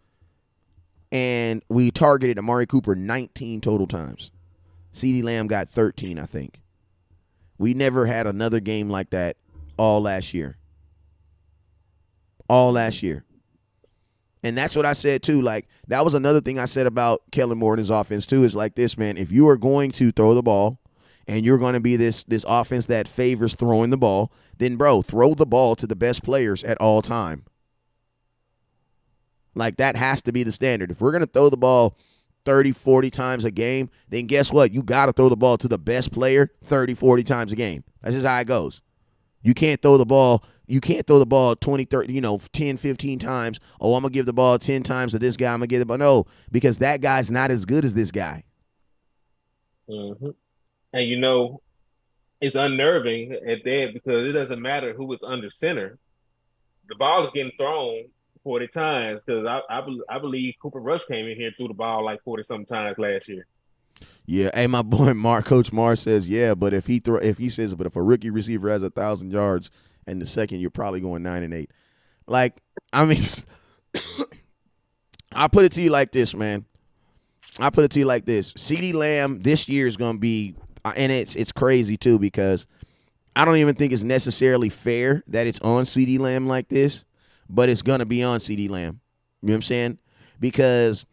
and we targeted Amari Cooper 19 total times. CeeDee Lamb got 13, I think. We never had another game like that all last year. And that's what I said, too. Like, that was another thing I said about Kellen Moore and his offense, too, is like this, man. If you are going to throw the ball and you're going to be this offense that favors throwing the ball, then, bro, throw the ball to the best players at all time. Like, that has to be the standard. If we're going to throw the ball 30, 40 times a game, then guess what? You got to throw the ball to the best player 30, 40 times a game. That's just how it goes. You can't throw the ball 20, 30, 10, 15 times. Oh, I'm going to give the ball 10 times to this guy. I'm going to give the ball. No, because that guy's not as good as this guy. Mm-hmm. And, it's unnerving at that because it doesn't matter who is under center. The ball is getting thrown 40 times because I believe Cooper Rush came in here and threw the ball like 40-something times last year. Yeah, hey, my boy Coach Marr says, yeah, but if a rookie receiver has 1,000 yards and the second, you're probably going 9-8. Like, I mean, I'll put it to you like this, man. CeeDee Lamb this year is going to be, and it's crazy too because I don't even think it's necessarily fair that it's on CeeDee Lamb like this, but it's going to be on CeeDee Lamb. You know what I'm saying? Because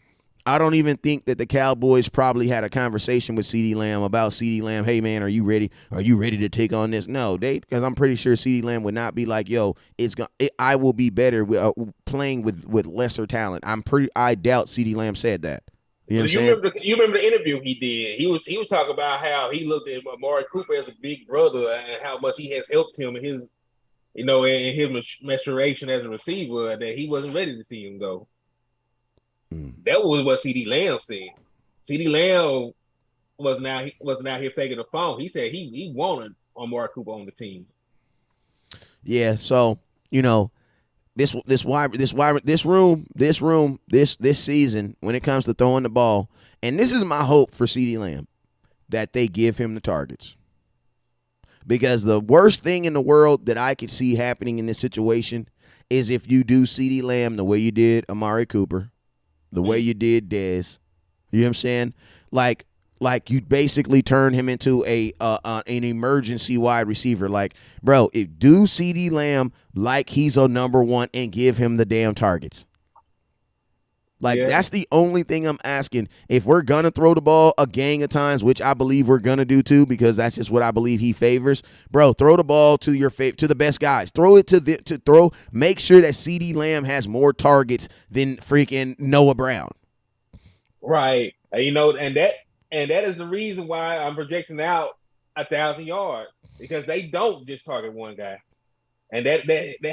I don't even think that the Cowboys probably had a conversation with CeeDee Lamb about CeeDee Lamb. Hey, man, are you ready? Are you ready to take on this? No, because I'm pretty sure CeeDee Lamb would not be like, yo, I will be better playing with lesser talent. I doubt CeeDee Lamb said that. You know what I'm saying? You remember the interview he did? He was talking about how he looked at Amari Cooper as a big brother and how much he has helped him in his, in his maturation as a receiver, that he wasn't ready to see him go. That was what CeeDee Lamb said. CeeDee Lamb wasn't out here faking the phone. He said he wanted Amari Cooper on the team. Yeah, so this season when it comes to throwing the ball, and this is my hope for CeeDee Lamb, that they give him the targets. Because the worst thing in the world that I could see happening in this situation is if you do CeeDee Lamb the way you did Amari Cooper, the way you did Dez. You know what I'm saying? Like you basically turn him into an emergency wide receiver. Like, bro, do CeeDee Lamb like he's a number one and give him the damn targets. Like, That's the only thing I'm asking. If we're going to throw the ball a gang of times, which I believe we're going to do too, because that's just what I believe he favors, bro, throw the ball to to the best guys. Throw it make sure that CeeDee Lamb has more targets than freaking Noah Brown. Right. And that is the reason why I'm projecting out 1,000 yards, because they don't just target one guy. And that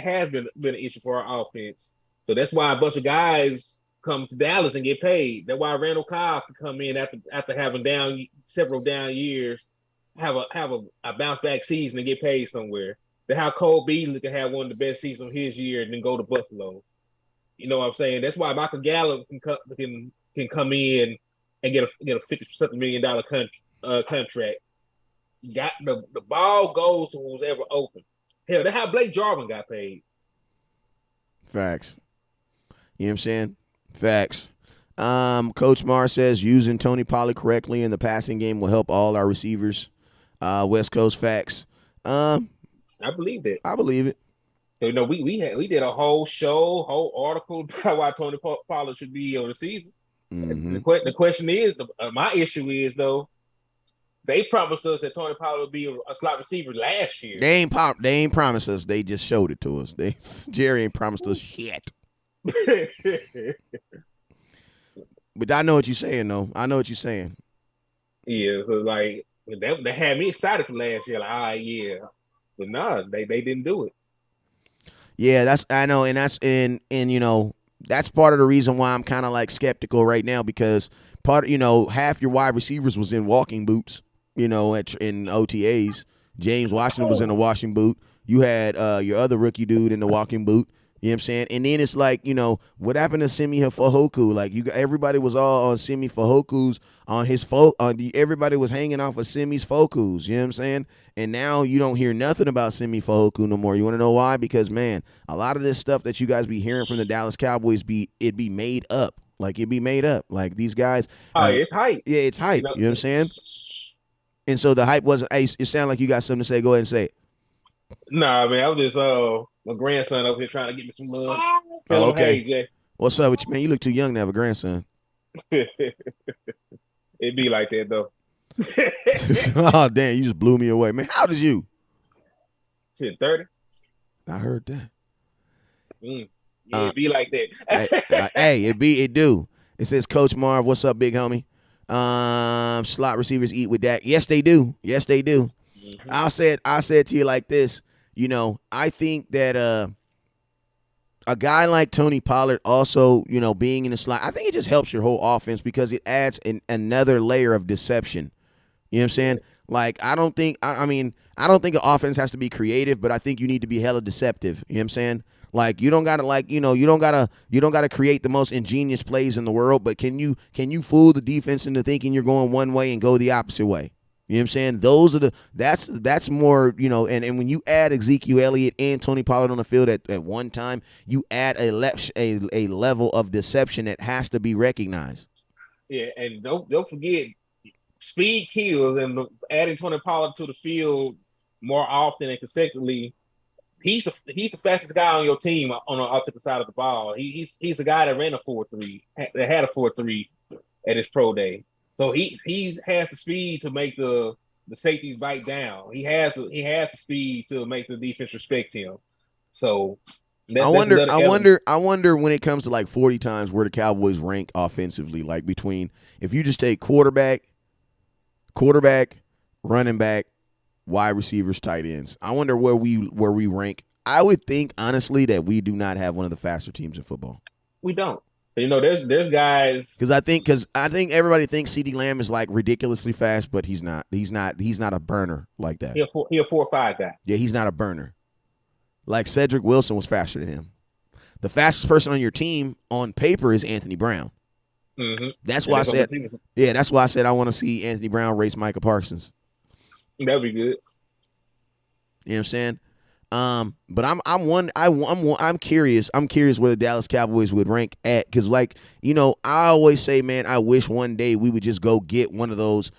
has been an issue for our offense. So that's why a bunch of guys come to Dallas and get paid. That's why Randall Cobb can come in after having several down years, have a bounce back season and get paid somewhere. That's how Cole Beasley can have one of the best seasons of his year and then go to Buffalo. You know what I'm saying? That's why Michael Gallup can come in and get a $50 million contract. Got the ball goes to who's ever open. Hell, that's how Blake Jarwin got paid. Facts. You know what I'm saying? Facts. Coach Marr says using Tony Pollard correctly in the passing game will help all our receivers. West Coast facts. I believe it. I believe it. So, we did a whole article about why Tony Pollard should be on the season. Mm-hmm. The question is, my issue is though, they promised us that Tony Pollard would be a slot receiver last year. They ain't promised us. They just showed it to us. Jerry ain't promised us shit. But I know what you're saying, though. I know what you're saying. Yeah, so like they had me excited for last year. Like, all right, yeah, but nah, they didn't do it. Yeah, I know, and that's that's part of the reason why I'm kind of like skeptical right now, because half your wide receivers was in walking boots. In OTAs, James Washington was in a walking boot. You had your other rookie dude in the walking boot. You know what I'm saying? And then it's like, what happened to Simi Fehoko? Like everybody was all on Simi Fehoku's everybody was hanging off of Simi's Fokus. You know what I'm saying? And now you don't hear nothing about Simi Fehoku no more. You want to know why? Because man, a lot of this stuff that you guys be hearing from the Dallas Cowboys it'd be made up. Like it'd be made up. Like these guys. It's hype. Yeah, it's hype. You know what I'm saying? And so the hype wasn't. Hey, it sounded like you got something to say. Go ahead and say it. Nah, man, I was just my grandson over here trying to get me some love. Oh, okay. Hey, Jay. What's up with you, man? You look too young to have a grandson. It'd be like that though. Oh damn, you just blew me away, man. How old is you? Shit, 30. I heard that. Yeah, it'd be like that. Hey, it do. It says Coach Marv, what's up, big homie? Slot receivers eat with Dak. Yes, they do. Yes, they do. Mm-hmm. I said to you like this. I think that a guy like Tony Pollard also, being in the slot, I think it just helps your whole offense because it adds another layer of deception. You know what I'm saying? Like I don't think an offense has to be creative, but I think you need to be hella deceptive. You know what I'm saying? Like you don't gotta create the most ingenious plays in the world, but can you fool the defense into thinking you're going one way and go the opposite way? You know what I'm saying? That's more, and when you add Ezekiel Elliott and Tony Pollard on the field at one time, you add a level of deception that has to be recognized. Yeah, and don't forget, speed kills, and adding Tony Pollard to the field more often and consecutively. He's the fastest guy on your team on the offensive side of the ball. He's the guy that ran a 4.3, that had a 4.3 at his pro day. So he has the speed to make the safeties bite down. He has the speed to make the defense respect him. So I wonder when it comes to like 40 times where the Cowboys rank offensively, like between if you just take quarterback, running back, wide receivers, tight ends. I wonder where we rank. I would think honestly that we do not have one of the faster teams in football. We don't. There's guys because I think everybody thinks CeeDee Lamb is like ridiculously fast, but he's not. He's not a burner like that. He a 4.5 guy. Yeah, he's not a burner. Like Cedric Wilson was faster than him. The fastest person on your team on paper is Anthony Brown. Mm-hmm. That's why I said. Yeah, that's why I said I want to see Anthony Brown race Micah Parsons. That'd be good. You know what I'm saying? But I'm curious. I'm curious where the Dallas Cowboys would rank at because, like, I always say, man, I wish one day we would just go get one of those.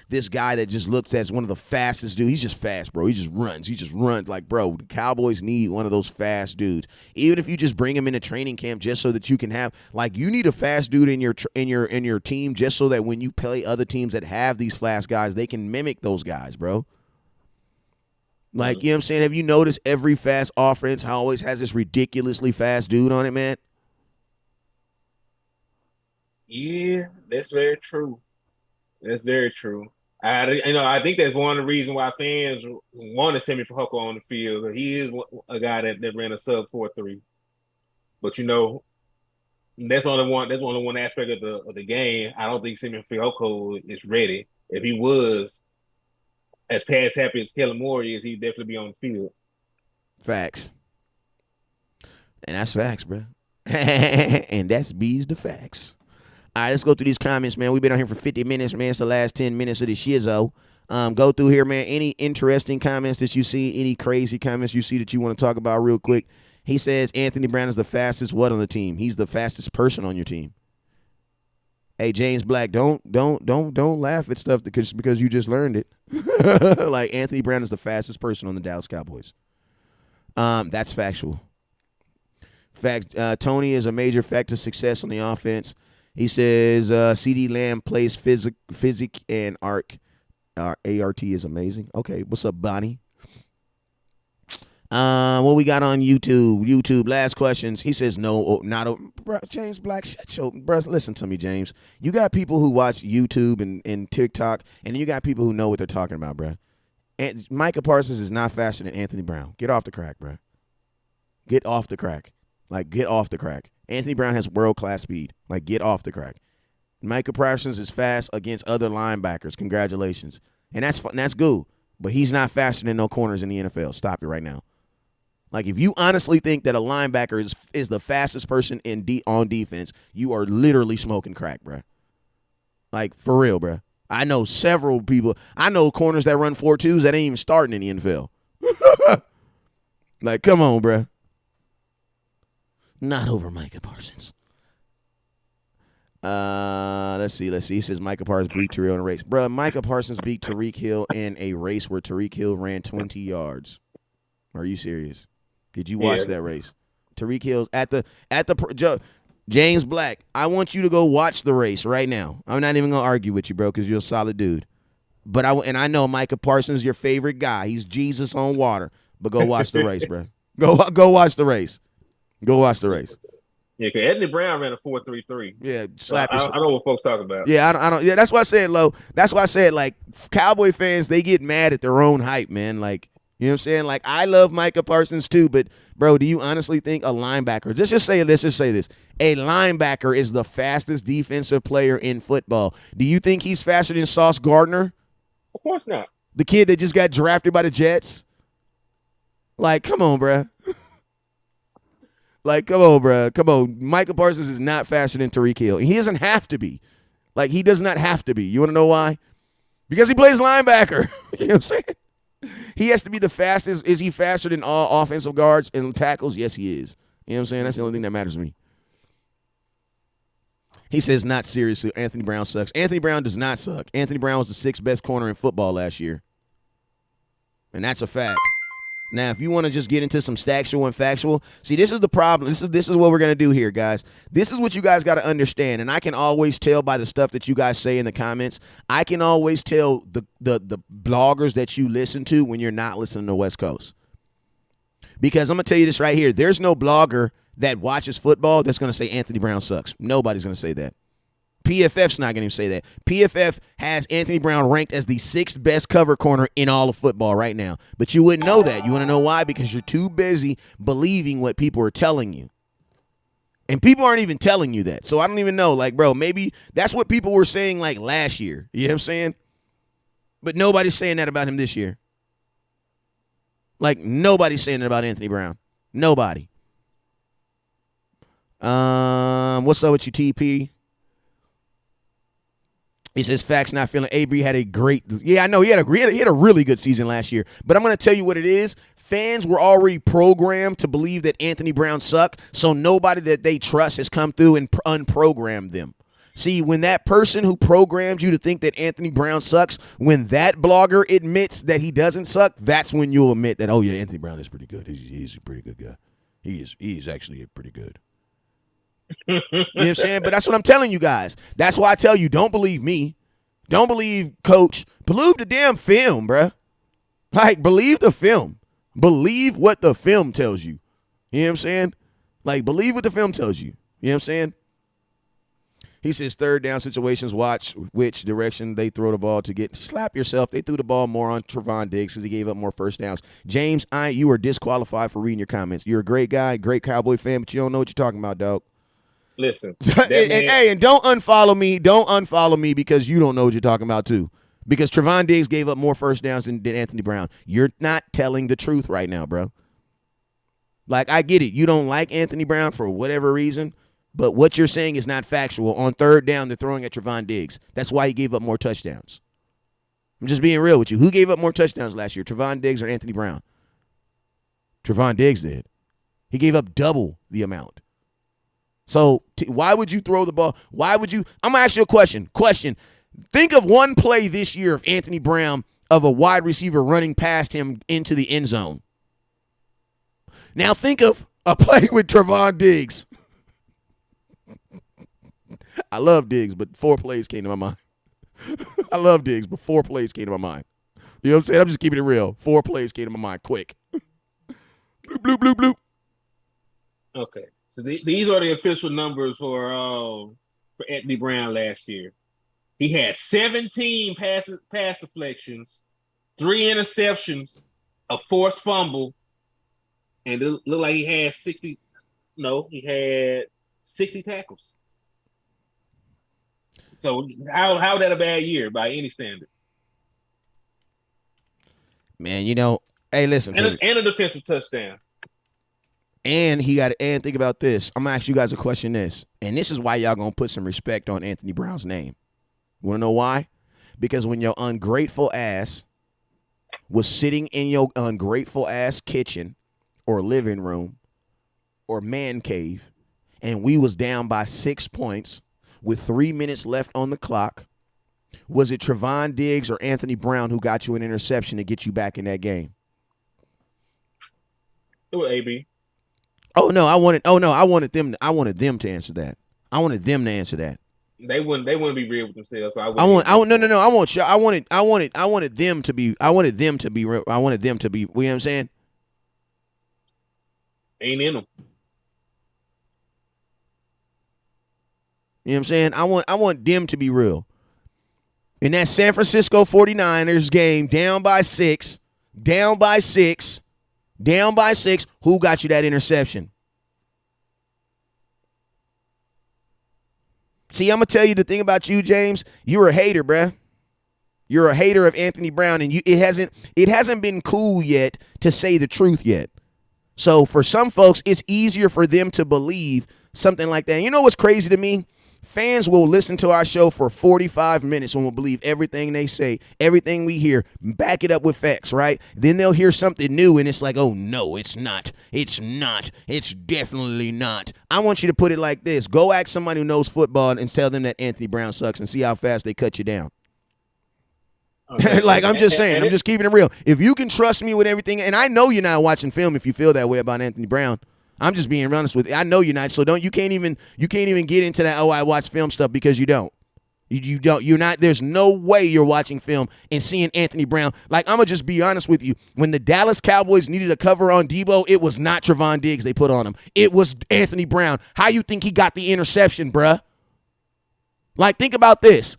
This guy that just looks as one of the fastest dudes. He's just fast, bro. He just runs. Like, bro, the Cowboys need one of those fast dudes. Even if you just bring him into training camp just so that you can have, like, you need a fast dude in your team just so that when you play other teams that have these fast guys, they can mimic those guys, bro. Like, you know what I'm saying? Have you noticed every fast offense always has this ridiculously fast dude on it, man? Yeah, that's very true. That's very true. I think that's one of the reasons why fans want to send me for Hucko on the field. He is a guy that ran a sub 4.3. But that's only one. That's only one aspect of the game. I don't think Simeon Fehoko is ready. If he was as pass happy as Kellen Moore is, he'd definitely be on the field. Facts. And that's facts, bro. And that's B's the facts. All right, let's go through these comments, man. We've been on here for 50 minutes, man. It's the last 10 minutes of the shizzo. Go through here, man. Any interesting comments that you see, any crazy comments you see that you want to talk about real quick. He says Anthony Brown is the fastest what on the team? He's the fastest person on your team. Hey, James Black, don't laugh at stuff because you just learned it. Like Anthony Brown is the fastest person on the Dallas Cowboys. That's factual. Tony is a major factor of success on the offense. He says CD Lamb plays physic and ART. ART is amazing. Okay, what's up, Bonnie? What we got on YouTube, last questions. He says no, not bro, James Black. Shut your bro. Listen to me, James. You got people who watch YouTube and TikTok, and then you got people who know what they're talking about, bro. And Micah Parsons is not faster than Anthony Brown. Get off the crack, bro. Get off the crack. Like, get off the crack. Anthony Brown has world-class speed. Like, get off the crack. Micah Parsons is fast against other linebackers. Congratulations. And that's good. But he's not faster than no corners in the NFL. Stop it right now. Like, if you honestly think that a linebacker is the fastest person on defense, you are literally smoking crack, bro. Like, for real, bro. I know several people. I know corners that run 4.2s that ain't even starting in the NFL. Like, come on, bro. Not over Micah Parsons. Let's see. He says Micah Parsons beat Tariq in a race. Bro, Micah Parsons beat Tariq Hill in a race where Tariq Hill ran 20 yards. Are you serious? Did you watch that race? Tariq Hill's at the James Black, I want you to go watch the race right now. I'm not even going to argue with you, bro, because you're a solid dude. But I know Micah Parsons is your favorite guy. He's Jesus on water. But go watch the race, bro. Go watch the race. Go watch the race. Yeah, because Anthony Brown ran a 4.33. Yeah, slap yourself. I know what folks talk about. Yeah, I don't. Yeah, that's why I said, Lo. That's why I said, like, Cowboy fans, they get mad at their own hype, man. Like, you know what I'm saying? Like, I love Micah Parsons too, but, bro, do you honestly think a linebacker, let's just say this, a linebacker is the fastest defensive player in football? Do you think he's faster than Sauce Gardner? Of course not. The kid that just got drafted by the Jets? Like, come on, bro. Like, come on, bro. Come on. Micah Parsons is not faster than Tariq Hill. He doesn't have to be. Like, he does not have to be. You want to know why? Because he plays linebacker. You know what I'm saying? He has to be the fastest. Is he faster than all offensive guards and tackles? Yes, he is. You know what I'm saying? That's the only thing that matters to me. He says, not seriously, Anthony Brown sucks. Anthony Brown does not suck. Anthony Brown was the sixth best corner in football last year. And that's a fact. Now, if you want to just get into some stactual and factual, see, this is the problem. This is what we're going to do here, guys. This is what you guys got to understand, and I can always tell by the stuff that you guys say in the comments. I can always tell the bloggers that you listen to when you're not listening to West Coast. Because I'm going to tell you this right here. There's no blogger that watches football that's going to say Anthony Brown sucks. Nobody's going to say that. PFF's not going to say that. PFF has Anthony Brown ranked as the sixth best cover corner in all of football right now. But you wouldn't know that. You want to know why? Because you're too busy believing what people are telling you. And people aren't even telling you that. So I don't even know. Like, bro, maybe that's what people were saying like last year. You know what I'm saying? But nobody's saying that about him this year. Like, nobody's saying that about Anthony Brown. Nobody. What's up with you, TP? He says, facts not feeling. Avery had a great, I know he had a really good season last year. But I'm going to tell you what it is. Fans were already programmed to believe that Anthony Brown sucked, so nobody that they trust has come through and unprogrammed them. See, when that person who programmed you to think that Anthony Brown sucks, when that blogger admits that he doesn't suck, that's when you'll admit that, oh, yeah, Anthony Brown is pretty good. He's a pretty good guy. He is actually pretty good. You know what I'm saying? But that's what I'm telling you guys. That's why I tell you, don't believe me. Don't believe Coach. Believe the damn film, bruh. Like, believe the film. Believe what the film tells you. You know what I'm saying? Like, believe what the film tells you. You know what I'm saying? He says third down situations, watch which direction they throw the ball to get. Slap yourself. They threw the ball more on Trevon Diggs because he gave up more first downs. James, you are disqualified for reading your comments. You're a great guy, great Cowboy fan, but you don't know what you're talking about, dog. Listen. And don't unfollow me. Don't unfollow me because you don't know what you're talking about, too. Because Trevon Diggs gave up more first downs than Anthony Brown. You're not telling the truth right now, bro. Like, I get it. You don't like Anthony Brown for whatever reason, but what you're saying is not factual. On third down, they're throwing at Trevon Diggs. That's why he gave up more touchdowns. I'm just being real with you. Who gave up more touchdowns last year, Trevon Diggs or Anthony Brown? Trevon Diggs did. He gave up double the amount. So why would you throw the ball? Why would you? I'm going to ask you a question. Think of one play this year of Anthony Brown of a wide receiver running past him into the end zone. Now think of a play with Trevon Diggs. I love Diggs, but 4 plays came to my mind. I love Diggs, but 4 plays came to my mind. You know what I'm saying? I'm just keeping it real. 4 plays came to my mind quick. Bloop, bloop, bloop, bloop. Okay. So these are the official numbers for Anthony Brown last year. He had 17 pass deflections, 3 interceptions, a forced fumble, and it looked like he had 60. No, he had 60 tackles. So how that a bad year by any standard? Man, hey, listen. And a defensive touchdown. And think about this. I'm going to ask you guys a question and this is why y'all going to put some respect on Anthony Brown's name. You want to know why? Because when your ungrateful ass was sitting in your ungrateful ass kitchen or living room or man cave, and we was down by 6 points with 3 minutes left on the clock, was it Trevon Diggs or Anthony Brown who got you an interception to get you back in that game? It was AB. I wanted them to answer that. I wanted them to answer that. They wouldn't be real with themselves. So I wanted them to be real. I wanted them to be, you know what I'm saying? Ain't in them. You know what I'm saying? I want them to be real. In that San Francisco 49ers game, down by six, who got you that interception? See, I'm going to tell you the thing about you, James. You're a hater, bruh. You're a hater of Anthony Brown, and it hasn't been cool yet to say the truth yet. So for some folks, it's easier for them to believe something like that. And you know what's crazy to me? Fans will listen to our show for 45 minutes and will believe everything they say, everything we hear, back it up with facts, right? Then they'll hear something new and it's like, oh, no, it's not. It's not. It's definitely not. I want you to put it like this. Go ask somebody who knows football and tell them that Anthony Brown sucks and see how fast they cut you down. Okay. Like, I'm just saying. I'm just keeping it real. If you can trust me with everything, and I know you're not watching film if you feel that way about Anthony Brown. I'm just being honest with you. I know you're not, so you can't even get into that, oh, I watch film stuff, because you don't. You're not, there's no way you're watching film and seeing Anthony Brown. Like, I'm going to just be honest with you. When the Dallas Cowboys needed a cover on Debo, it was not Trevon Diggs they put on him. It was Anthony Brown. How you think he got the interception, bruh? Like, think about this.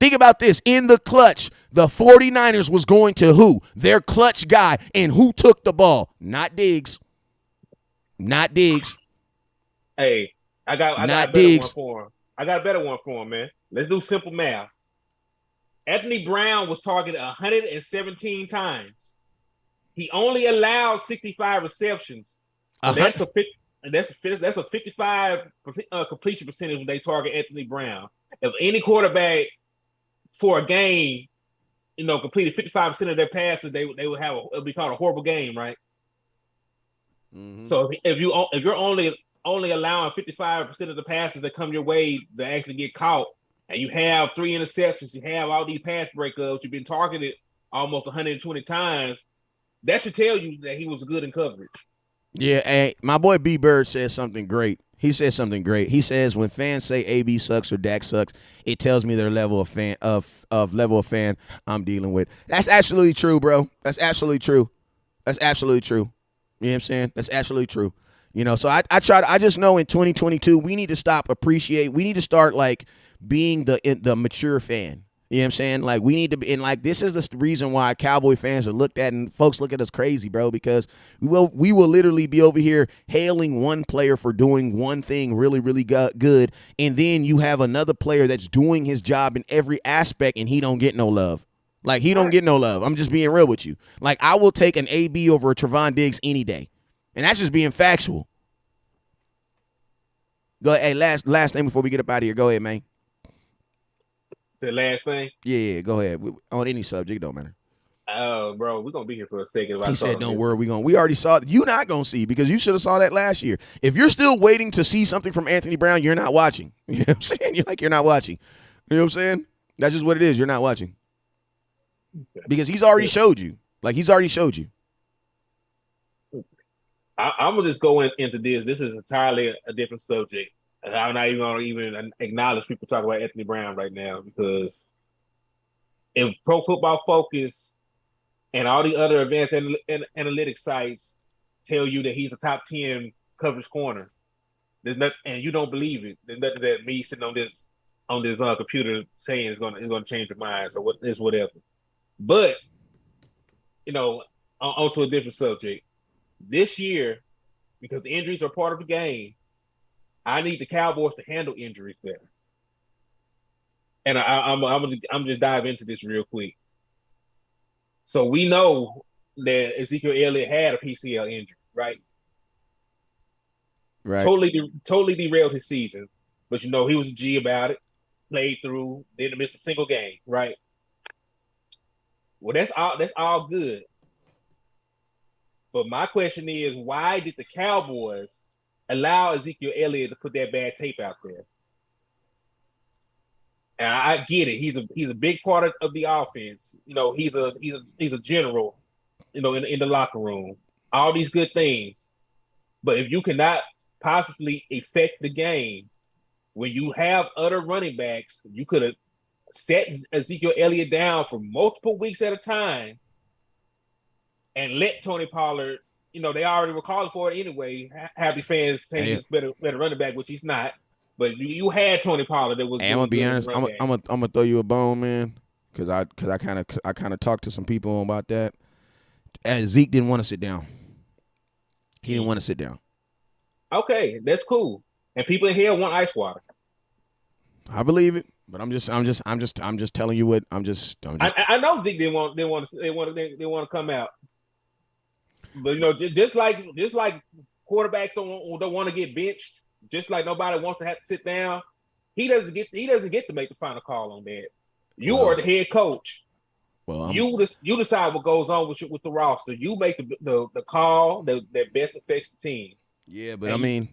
In the clutch, the 49ers was going to who? Their clutch guy. And who took the ball? Not Diggs. Hey, I got a better one for him. I got a better one for him, man. Let's do simple math. Anthony Brown was targeted 117 times. He only allowed 65 receptions. So that's a 55 completion percentage when they target Anthony Brown. If any quarterback for a game, completed 55% of their passes, they would it would be called a horrible game, right? Mm-hmm. So if you're only allowing 55% of the passes that come your way that actually get caught, and you have 3 interceptions, you have all these pass breakups, you've been targeted almost 120 times, that should tell you that he was good in coverage. Yeah, hey, my boy B Bird says something great. He says something great. He says when fans say AB sucks or Dak sucks, it tells me their level of fan I'm dealing with. That's absolutely true, bro. That's absolutely true. You know what I'm saying? That's absolutely true. You know, so I just know in 2022 we need to we need to start like being the mature fan. You know what I'm saying? Like we need to be, and like this is the reason why Cowboy fans are looked at and folks look at us crazy, bro, because we will literally be over here hailing one player for doing one thing really good, and then you have another player that's doing his job in every aspect and he don't get no love. Like he don't get no love. I'm just being real with you. Like I will take an AB over a Trevon Diggs any day. And that's just being factual. Go ahead. Hey, last thing before we get up out of here. Go ahead, man. The last thing? Yeah, go ahead. On any subject, it don't matter. Bro, we're gonna be here for a second. He said, "Don't worry, we already saw it. You not gonna see because you should have saw that last year. If you're still waiting to see something from Anthony Brown, you're not watching. You know what I'm saying? You're not watching. You know what I'm saying? That's just what it is. You're not watching because he's already showed you. Like he's already showed you. I'm gonna just go into this. This is entirely a different subject. I'm not even gonna acknowledge people talking about Anthony Brown right now because if Pro Football Focus and all the other advanced analytics sites tell you that he's a top 10 coverage corner, there's nothing, and you don't believe it. There's nothing that me sitting on this computer saying is gonna change your mind. So it's whatever. But you know, onto a different subject. This year, because injuries are part of the game, I need the Cowboys to handle injuries better. And I'm just dive into this real quick. So we know that Ezekiel Elliott had a PCL injury, right? Right. Totally derailed his season. But you know, he was a G about it, played through, didn't miss a single game, right? Well, that's all good. But my question is, why did the Cowboys allow Ezekiel Elliott to put that bad tape out there? And I get it. He's a big part of the offense. You know, he's a general, you know, in the locker room. All these good things. But if you cannot possibly affect the game, when you have other running backs, you could have set Ezekiel Elliott down for multiple weeks at a time and let Tony Pollard, you know, they already were calling for it anyway. Happy fans saying he's better running back, which he's not. But you had Tony Pollard that was. Hey, I'm gonna be honest. I'm gonna throw you a bone, man, because I kind of talked to some people about that. And Zeke didn't want to sit down. He didn't want to sit down. Okay, that's cool. And people in here want ice water. I believe it, but I'm just telling you what I know Zeke didn't want to come out. But you know, just like quarterbacks don't want to get benched, just like nobody wants to have to sit down. He doesn't get to make the final call on that. You are the head coach. Well, you decide what goes on with the roster. You make the call that best affects the team. Yeah, but I mean,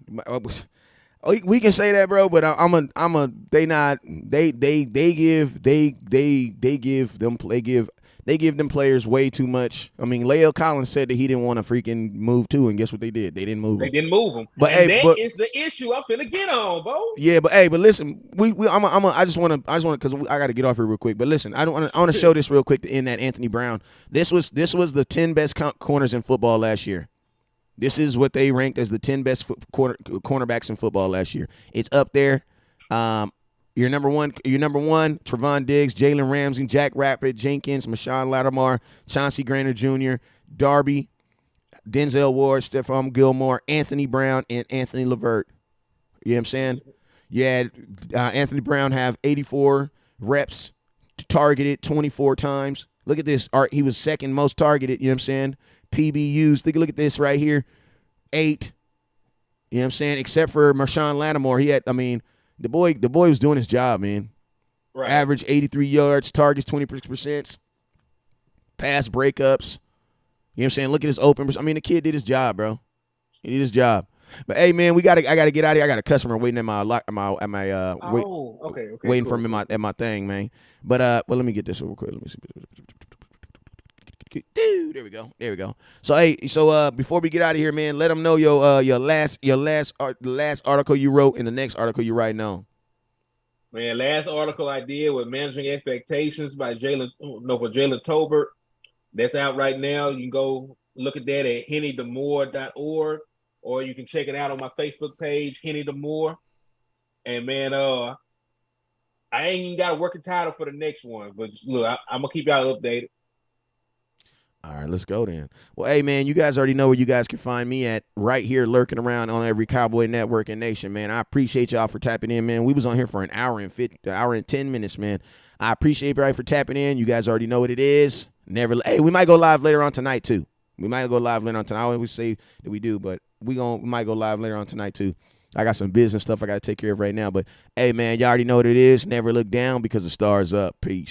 we can say that, bro. But they give them players way too much. I mean, Lael Collins said that he didn't want to freaking move too, and guess what they did? They didn't move him. They didn't move him. But that is the issue I'm finna get on, bro. Yeah, but listen, I just want to because I got to get off here real quick. But listen, I want to show this real quick to end that Anthony Brown. This was the 10 best corners in football last year. This is what they ranked as the 10 best cornerbacks in football last year. It's up there. Your number one, Trevon Diggs, Jalen Ramsey, Jack Rappert, Jenkins, Marshawn Lattimore, Chauncey Gardner Jr., Darby, Denzel Ward, Stephon Gilmore, Anthony Brown, and Anthony Levert. You know what I'm saying? You had Anthony Brown have 84 reps, targeted 24 times. Look at this. He was second most targeted, you know what I'm saying? PBUs. Look at this right here. 8. You know what I'm saying? Except for Marshawn Lattimore. The boy was doing his job, man. Right. Average 83 yards, targets 20%, pass breakups. You know what I'm saying? Look at his open. The kid did his job, bro. He did his job. But hey, man, I gotta get out of here. I got a customer waiting waiting for me at my thing, man. But let me get this real quick. Let me see. There we go. So before we get out of here, man, let them know your last article you wrote and the next article you write now. Man, last article I did was Managing Expectations by Jalen Tolbert. That's out right now. You can go look at that at hennydemore.org. or you can check it out on my Facebook page, Henny the Moore. And man, I ain't even got a working title for the next one, but look, I'm gonna keep y'all updated. All right, let's go then. Well, hey, man, you guys already know where you guys can find me at, right here lurking around on every Cowboy Network and Nation, man. I appreciate y'all for tapping in, man. We was on here for an hour and 10 minutes, man. I appreciate everybody for tapping in. You guys already know what it is. Hey, we might go live later on tonight, too. We might go live later on tonight. I always say that we do, but we might go live later on tonight, too. I got some business stuff I got to take care of right now. But, hey, man, y'all already know what it is. Never look down because the stars up. Peace.